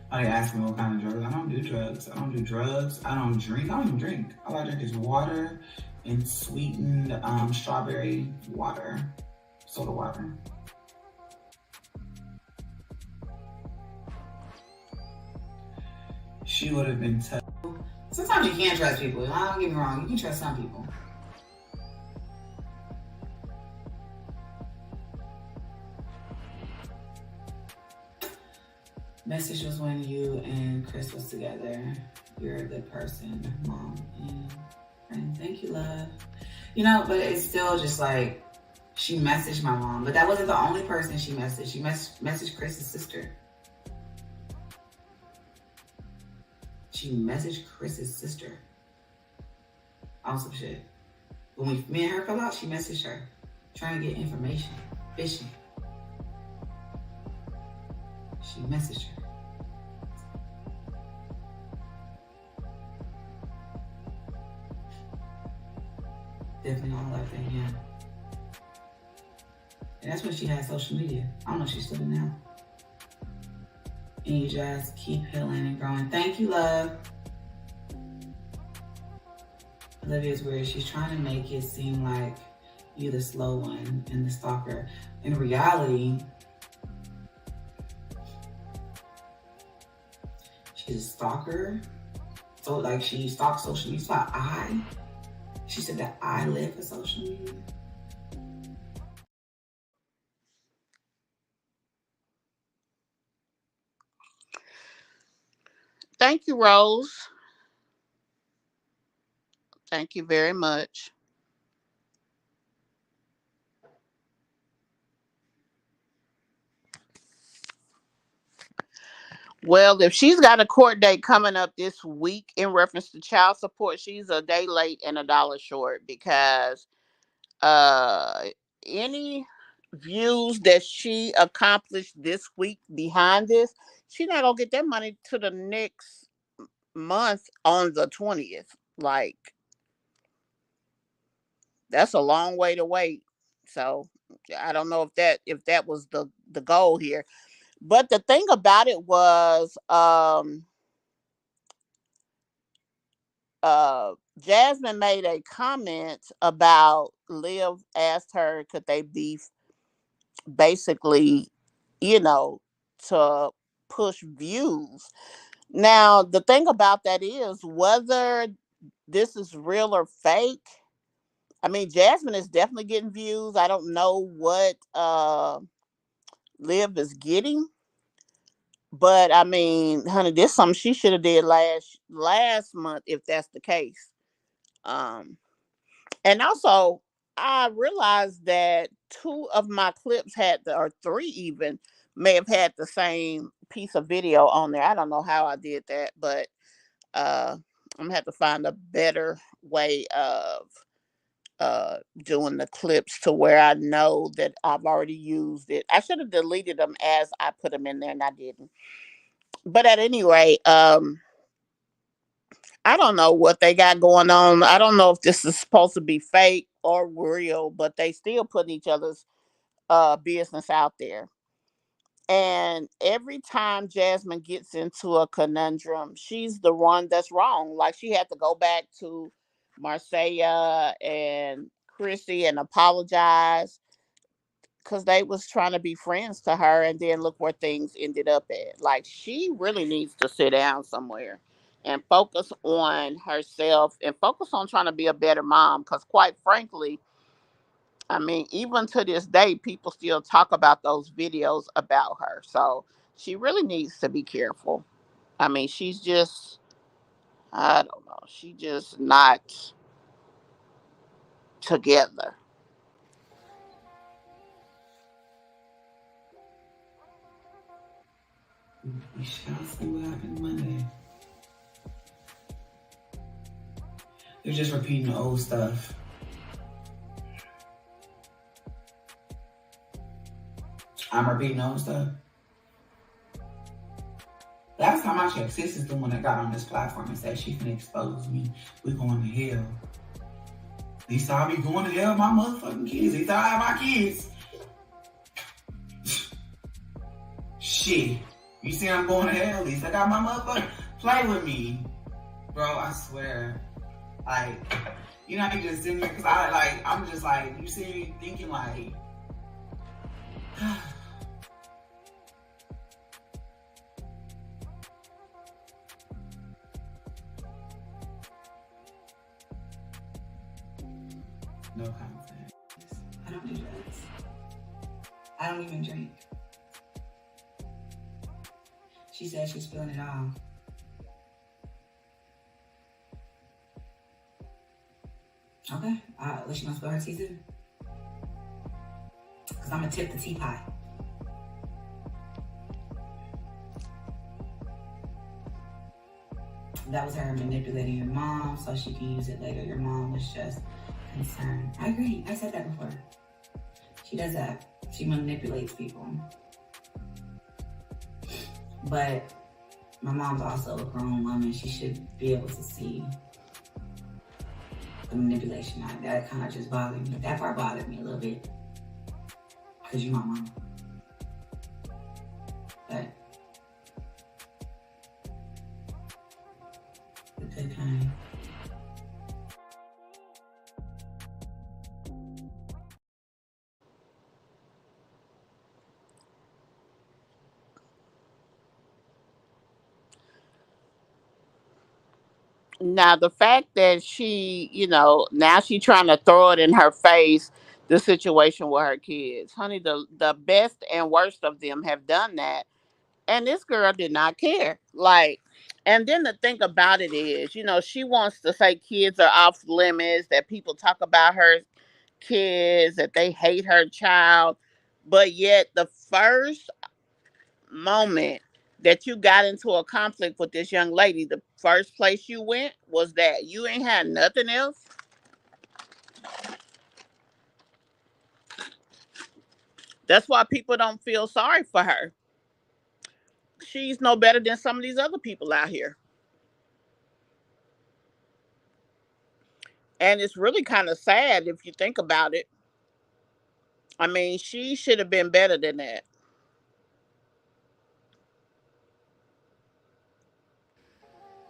Oh, they ask me what kind of drugs. I don't do drugs. I don't do drugs. I don't drink. I don't even drink. All I drink is water and sweetened strawberry water, soda water. She would have been tough. Sometimes you can't trust people. Don't get me wrong. You can trust some people. Message was when you and Chris was together. You're a good person, mom and friend. Thank you, love. You know, but it's still just like she messaged my mom, but that wasn't the only person she messaged. She messaged Chris's sister. She messaged Chris's sister on some shit. When me and her fell out, she messaged her, trying to get information, fishing. She messaged her. Definitely all like that, yeah. And that's when she had social media. I don't know if she's still now. And you just keep healing and growing. Thank you, love. Olivia's weird. She's trying to make it seem like you're the slow one and the stalker. In reality, she's a stalker. So like she stalks social media. So she said that I live for social media. Thank you, Rose. Thank you very much. Well, if she's got a court date coming up this week in reference to child support, she's a day late and a dollar short because uh any views that she accomplished this week behind this, she's not gonna get that money to the next month on the 20th. Like, that's a long way to wait. So I don't know if that was the goal here. But the thing about it was Jasmine made a comment about Liv asked her could they be basically, you know, to push views. Now, the thing about that is whether this is real or fake. I mean, Jasmine is definitely getting views. I don't know what Liv is getting, but I mean, honey, this is something she should have did last month if that's the case. Um, and also, I realized that two of my clips or three even, may have had the same piece of video on there. I don't know how I did that, but I'm gonna have to find a better way of doing the clips to where I know that I've already used it. I should have deleted them as I put them in there, and I didn't. But at any rate, I don't know what they got going on. I don't know if this is supposed to be fake or real, but they still putting each other's business out there. And every time Jasmine gets into a conundrum, she's the one that's wrong. Like, she had to go back to Marcia and Chrissy and apologize because they was trying to be friends to her, and then look where things ended up at. Like, she really needs to sit down somewhere and focus on herself and focus on trying to be a better mom, because quite frankly, I mean, even to this day, people still talk about those videos about her. So she really needs to be careful. I mean, she's just, I don't know, she just not together. We shall see what happens Monday. They're just repeating the old stuff. I'm repeating the old stuff. Last time I checked, Sis is the one that got on this platform and said she can expose me. We going to hell. At least I'll be going to hell with my motherfucking kids. At least I have my kids. Shit. You see I'm going to hell, at least I got my motherfucker. Play with me. Bro, I swear. Like, you know, you just sitting there, because I'm just like, you see me thinking like, no content. I don't do drugs. I don't even drink. She said she's feeling it all. Okay. Was she gonna spill her tea too? Because I'm gonna tip the teapot. That was her manipulating your mom so she can use it later. Your mom was just concerned. I agree. I said that before. She does that. She manipulates people. But my mom's also a grown woman. She should be able to see the manipulation. That kind of just bothered me. That part bothered me a little bit. Because you're my mom. But the good kind. Now, the fact that she, now she trying to throw it in her face, the situation with her kids. Honey, the best and worst of them have done that. And this girl did not care. Like, and then the thing about it is, she wants to say kids are off limits, that people talk about her kids, that they hate her child. But yet, the first moment that you got into a conflict with this young lady, the first place you went was that. You ain't had nothing else. That's why people don't feel sorry for her. She's no better than some of these other people out here. And it's really kind of sad if you think about it. I mean, she should have been better than that.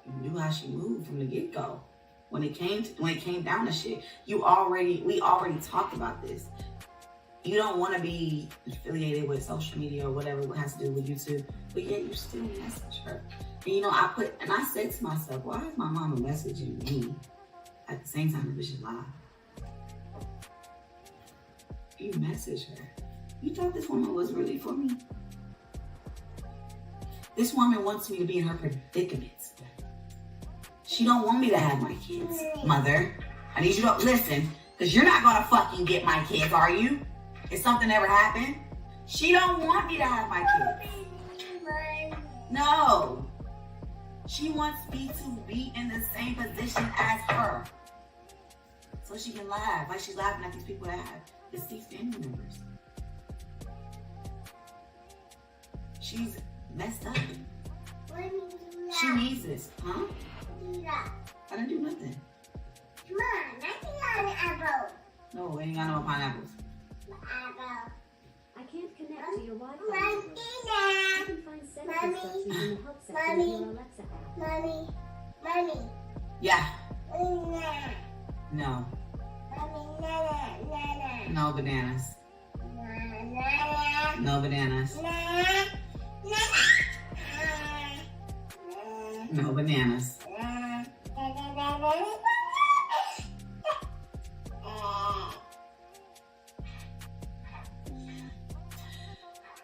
You knew how she moved from the get-go. When it came down to shit, we already talked about this. You don't want to be affiliated with social media or whatever it has to do with YouTube, but yet you still message her. And I said to myself, why is my mama messaging me at the same time the bitch is live? You message her. You thought this woman was really for me? This woman wants me to be in her predicament. She don't want me to have my kids. Mother, I need you to listen, because you're not gonna fucking get my kids, are you? If something ever happened, she don't want me to have my kids. No. She wants me to be in the same position as her. So she can laugh, like she's laughing at these people that have deceased family members. She's messed up. She needs this, huh? I didn't do nothing. Come on, I got an apple. No, we ain't got no pineapples. Apple. I can't connect to your Wi-Fi. Mommy, You can find settings stuff using the help section in your Alexa app. Mommy. Yeah. Nana. No. Mommy, nana. No bananas. Nana. No bananas. No bananas.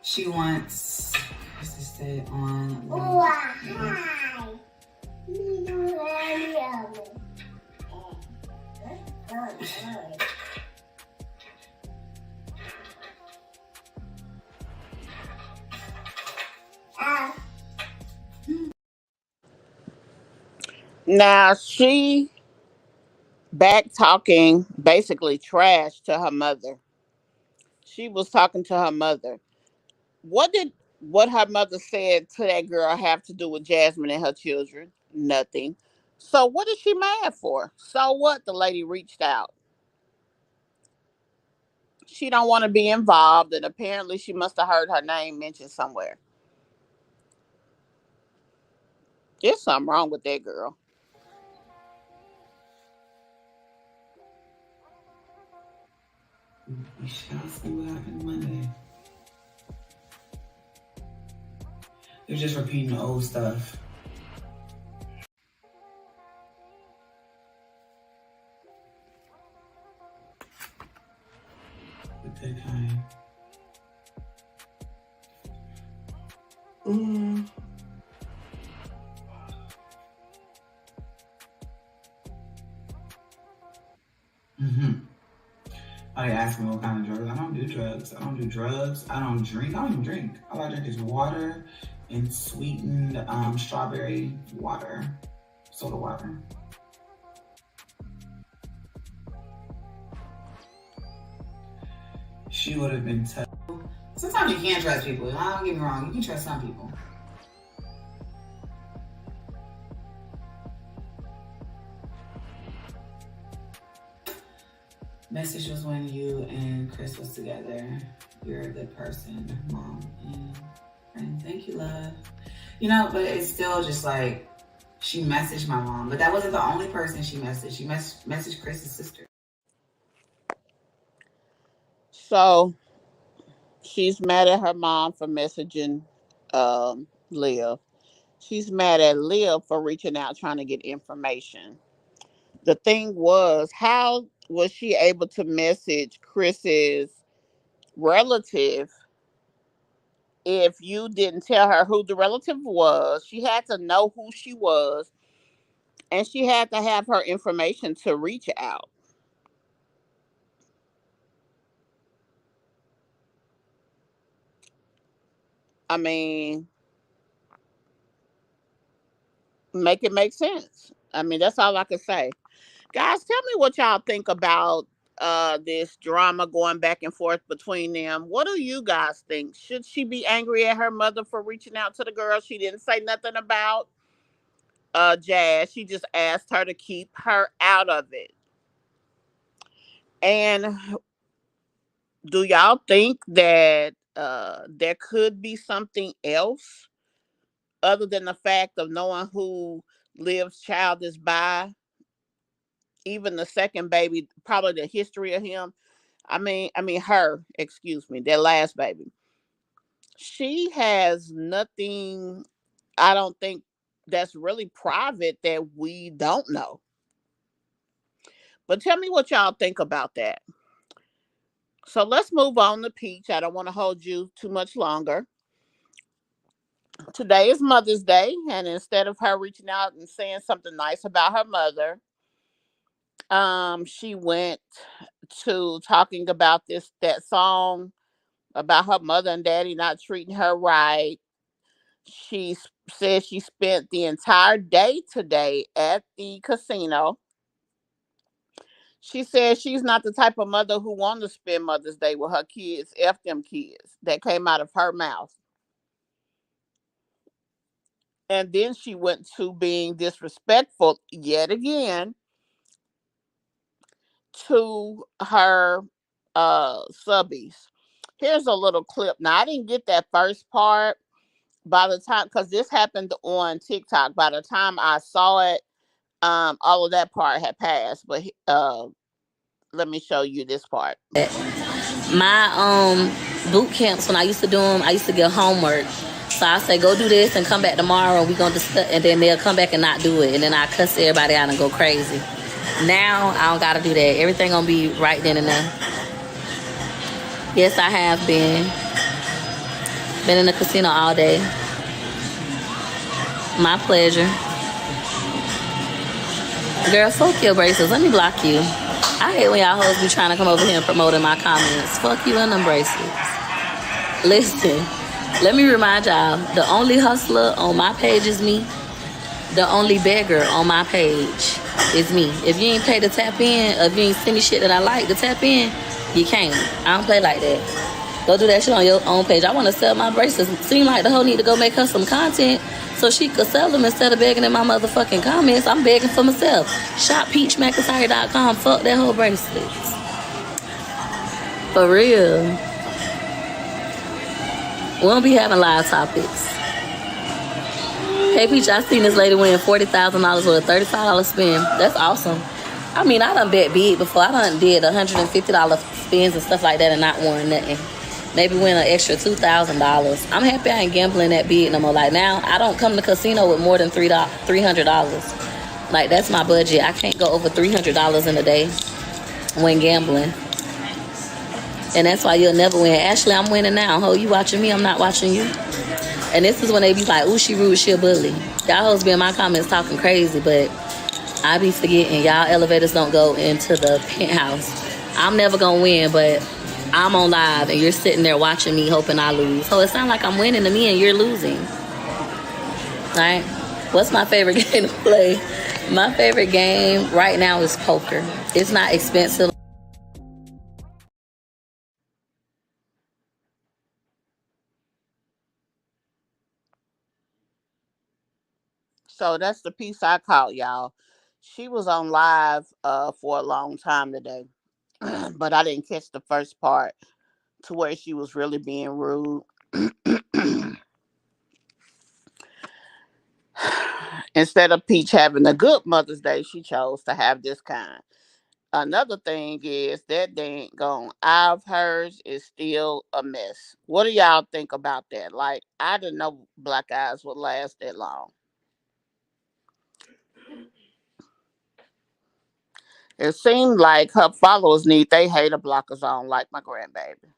She wants, what's this say on? Now she back talking basically trash to her mother. She was talking to her mother. What her mother said to that girl have to do with Jasmine and her children? Nothing. So what is she mad for? So what? The lady reached out. She don't want to be involved, and apparently she must have heard her name mentioned somewhere. There's something wrong with that girl. We shall see what happens Monday. They're just repeating the old stuff. But they kind. Mm-hmm. I asked me what kind of drugs. I don't do drugs. I don't do drugs. I don't drink. I don't even drink. All I drink is water and sweetened strawberry water, soda water. She would have been tough. Sometimes you can't trust people. Don't get me wrong. You can trust some people. Message was when you and Chris was together. You're a good person, mom and friend. Thank you, love. You know, but it's still just like she messaged my mom, but that wasn't the only person she messaged. She messaged Chris's sister. So she's mad at her mom for messaging Liv. She's mad at Liv for reaching out trying to get information. The thing was, how was she able to message Chris's relative if you didn't tell her who the relative was? She had to know who she was, and she had to have her information to reach out. I mean, make it make sense. I mean, that's all I can say. Guys, tell me what y'all think about this drama going back and forth between them. What do you guys think? Should she be angry at her mother for reaching out to the girl? She didn't say nothing about Jazz. She just asked her to keep her out of it. And do y'all think that there could be something else other than the fact of knowing who Liv's child is by? Even the second baby, probably the history of him. I mean her, excuse me, their last baby. She has nothing, I don't think, that's really private that we don't know. But tell me what y'all think about that. So let's move on to Peach. I don't want to hold you too much longer. Today is Mother's Day, and instead of her reaching out and saying something nice about her mother, she went to talking about that song about her mother and daddy not treating her right. She said she spent the entire day today at the casino. She said she's not the type of mother who want to spend Mother's Day with her kids. F them kids. That came out of her mouth. And then she went to being disrespectful yet again to her subbies. Here's a little clip. Now I didn't get that first part by the time, because this happened on TikTok. By the time I saw it, all of that part had passed. But let me show you this part. My boot camps when I used to do them, I used to get homework. So I say, go do this and come back tomorrow. And we gonna discuss, and then they'll come back and not do it, and then I cuss everybody out and go crazy. Now I don't gotta do that. Everything gonna be right then and there. Yes, I have been in the casino all day. My pleasure. Girl, fuck your braces. Let me block you. I hate when y'all hoes be trying to come over here and promote in my comments. Fuck you and them bracelets. Listen, let me remind y'all, the only hustler on my page is me. The only beggar on my page is me. If you ain't pay to tap in, or if you ain't send me shit that I like to tap in, you can't. I don't play like that. Go do that shit on your own page. I want to sell my bracelets. Seem like the hoe need to go make her some content so she could sell them instead of begging in my motherfucking comments. I'm begging for myself. Shop peachmcintyre.com. Fuck that whole bracelets. For real. We don't be having live topics. Hey Peach, I seen this lady win $40,000 with a $35 spin. That's awesome. I mean, I done bet big before. I done did $150 spins and stuff like that and not won nothing. Maybe win an extra $2,000. I'm happy I ain't gambling that big no more. Like now, I don't come to the casino with more than $300. Like that's my budget. I can't go over $300 in a day when gambling. And that's why you'll never win. Ashley, I'm winning now. Ho, you watching me? I'm not watching you. And this is when they be like, ooh, she rude, she a bully. Y'all hoes be in my comments talking crazy, but I be forgetting y'all elevators don't go into the penthouse. I'm never gonna win, but I'm on live and you're sitting there watching me hoping I lose. So it sounds like I'm winning to me and you're losing. Right? What's my favorite game to play? My favorite game right now is poker. It's not expensive. So that's the piece I caught, y'all. She was on live for a long time today, but I didn't catch the first part to where she was really being rude. Instead of Peach having a good Mother's Day, she chose to have this kind. Another thing is that dang gone eye of hers is still a mess. What do y'all think about that? Like, I didn't know black eyes would last that long. It seemed like her followers need they hater blockers on, like my grandbaby.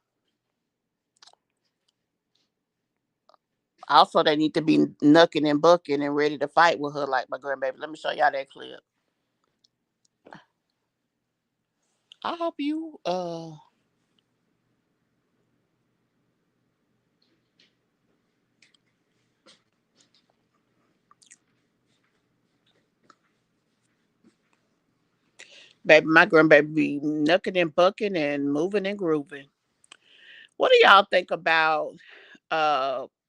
Also, they need to be knucking and bucking and ready to fight with her, like my grandbaby. Let me show y'all that clip. I hope you baby, my grandbaby be knucking and bucking and moving and grooving. What do y'all think about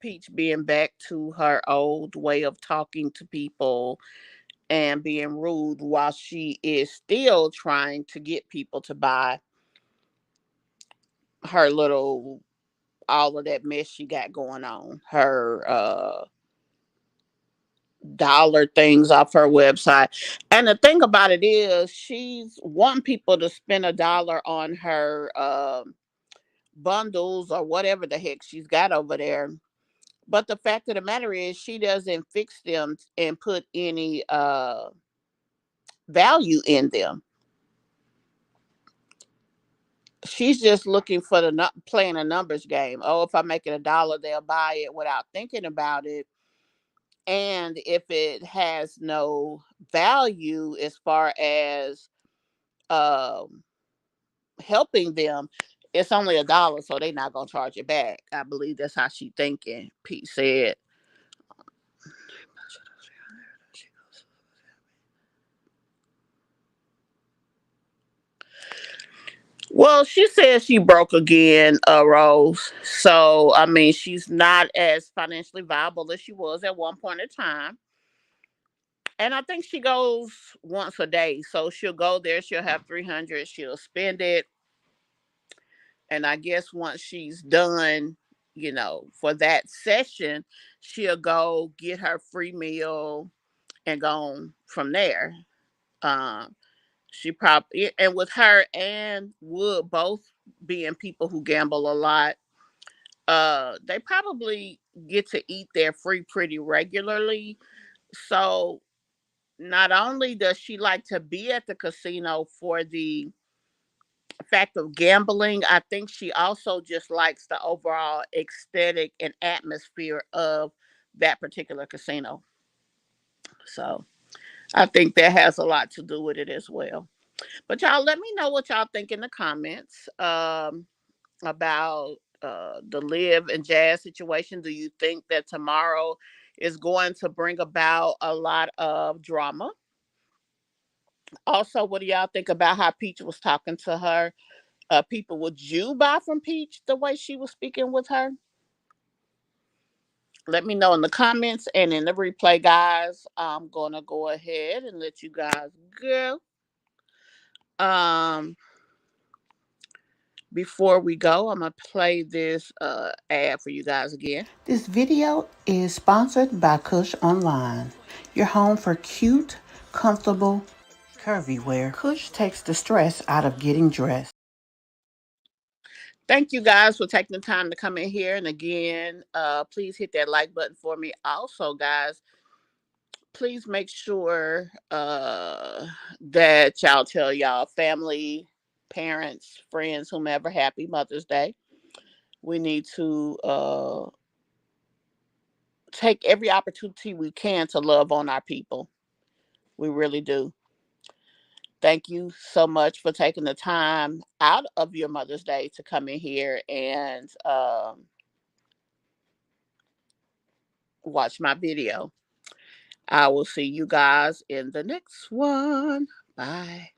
Peach being back to her old way of talking to people and being rude while she is still trying to get people to buy her little all of that mess she got going on. Her dollar things off her website. And the thing about it is she's wanting people to spend $1 on her bundles or whatever the heck she's got over there. But the fact of the matter is she doesn't fix them and put any value in them. She's just looking for playing a numbers game. Oh, if I make it $1, they'll buy it without thinking about it. And if it has no value as far as um, helping them, it's only $1, so they're not gonna charge it back. I believe that's how she thinking. Pete said. Well, she says she broke again, Rose. So I mean, she's not as financially viable as she was at one point in time. And I think she goes once a day. So she'll go there, she'll have 300, she'll spend it. And I guess once she's done, for that session, she'll go get her free meal and go on from there. Um, she probably, and with her and Wood both being people who gamble a lot, they probably get to eat there free pretty regularly. So not only does she like to be at the casino for the fact of gambling, I think she also just likes the overall aesthetic and atmosphere of that particular casino. So I think that has a lot to do with it as well. But y'all, let me know what y'all think in the comments about the Liv and Jazz situation. Do you think that tomorrow is going to bring about a lot of drama? Also, what do y'all think about how Peach was talking to her? People, would you buy from Peach the way she was speaking with her? Let me know in the comments and in the replay, guys. I'm gonna go ahead and let you guys go. Um, Before we go, I'm gonna play this ad for you guys again. This video is sponsored by Kush Online, your home for cute, comfortable, curvy wear. Kush takes the stress out of getting dressed. Thank you guys for taking the time to come in here. And again, please hit that like button for me. Also, guys, please make sure that y'all tell y'all family, parents, friends, whomever, happy Mother's Day. We need to take every opportunity we can to love on our people. We really do. Thank you so much for taking the time out of your Mother's Day to come in here and watch my video. I will see you guys in the next one. Bye.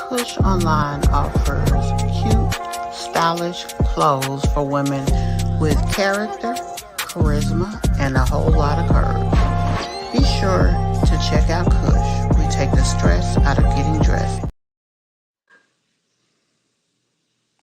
Kush Online offers cute, stylish clothes for women with character, charisma, and a whole lot of curves. Be sure to check out Kush. We take the stress out of getting dressed.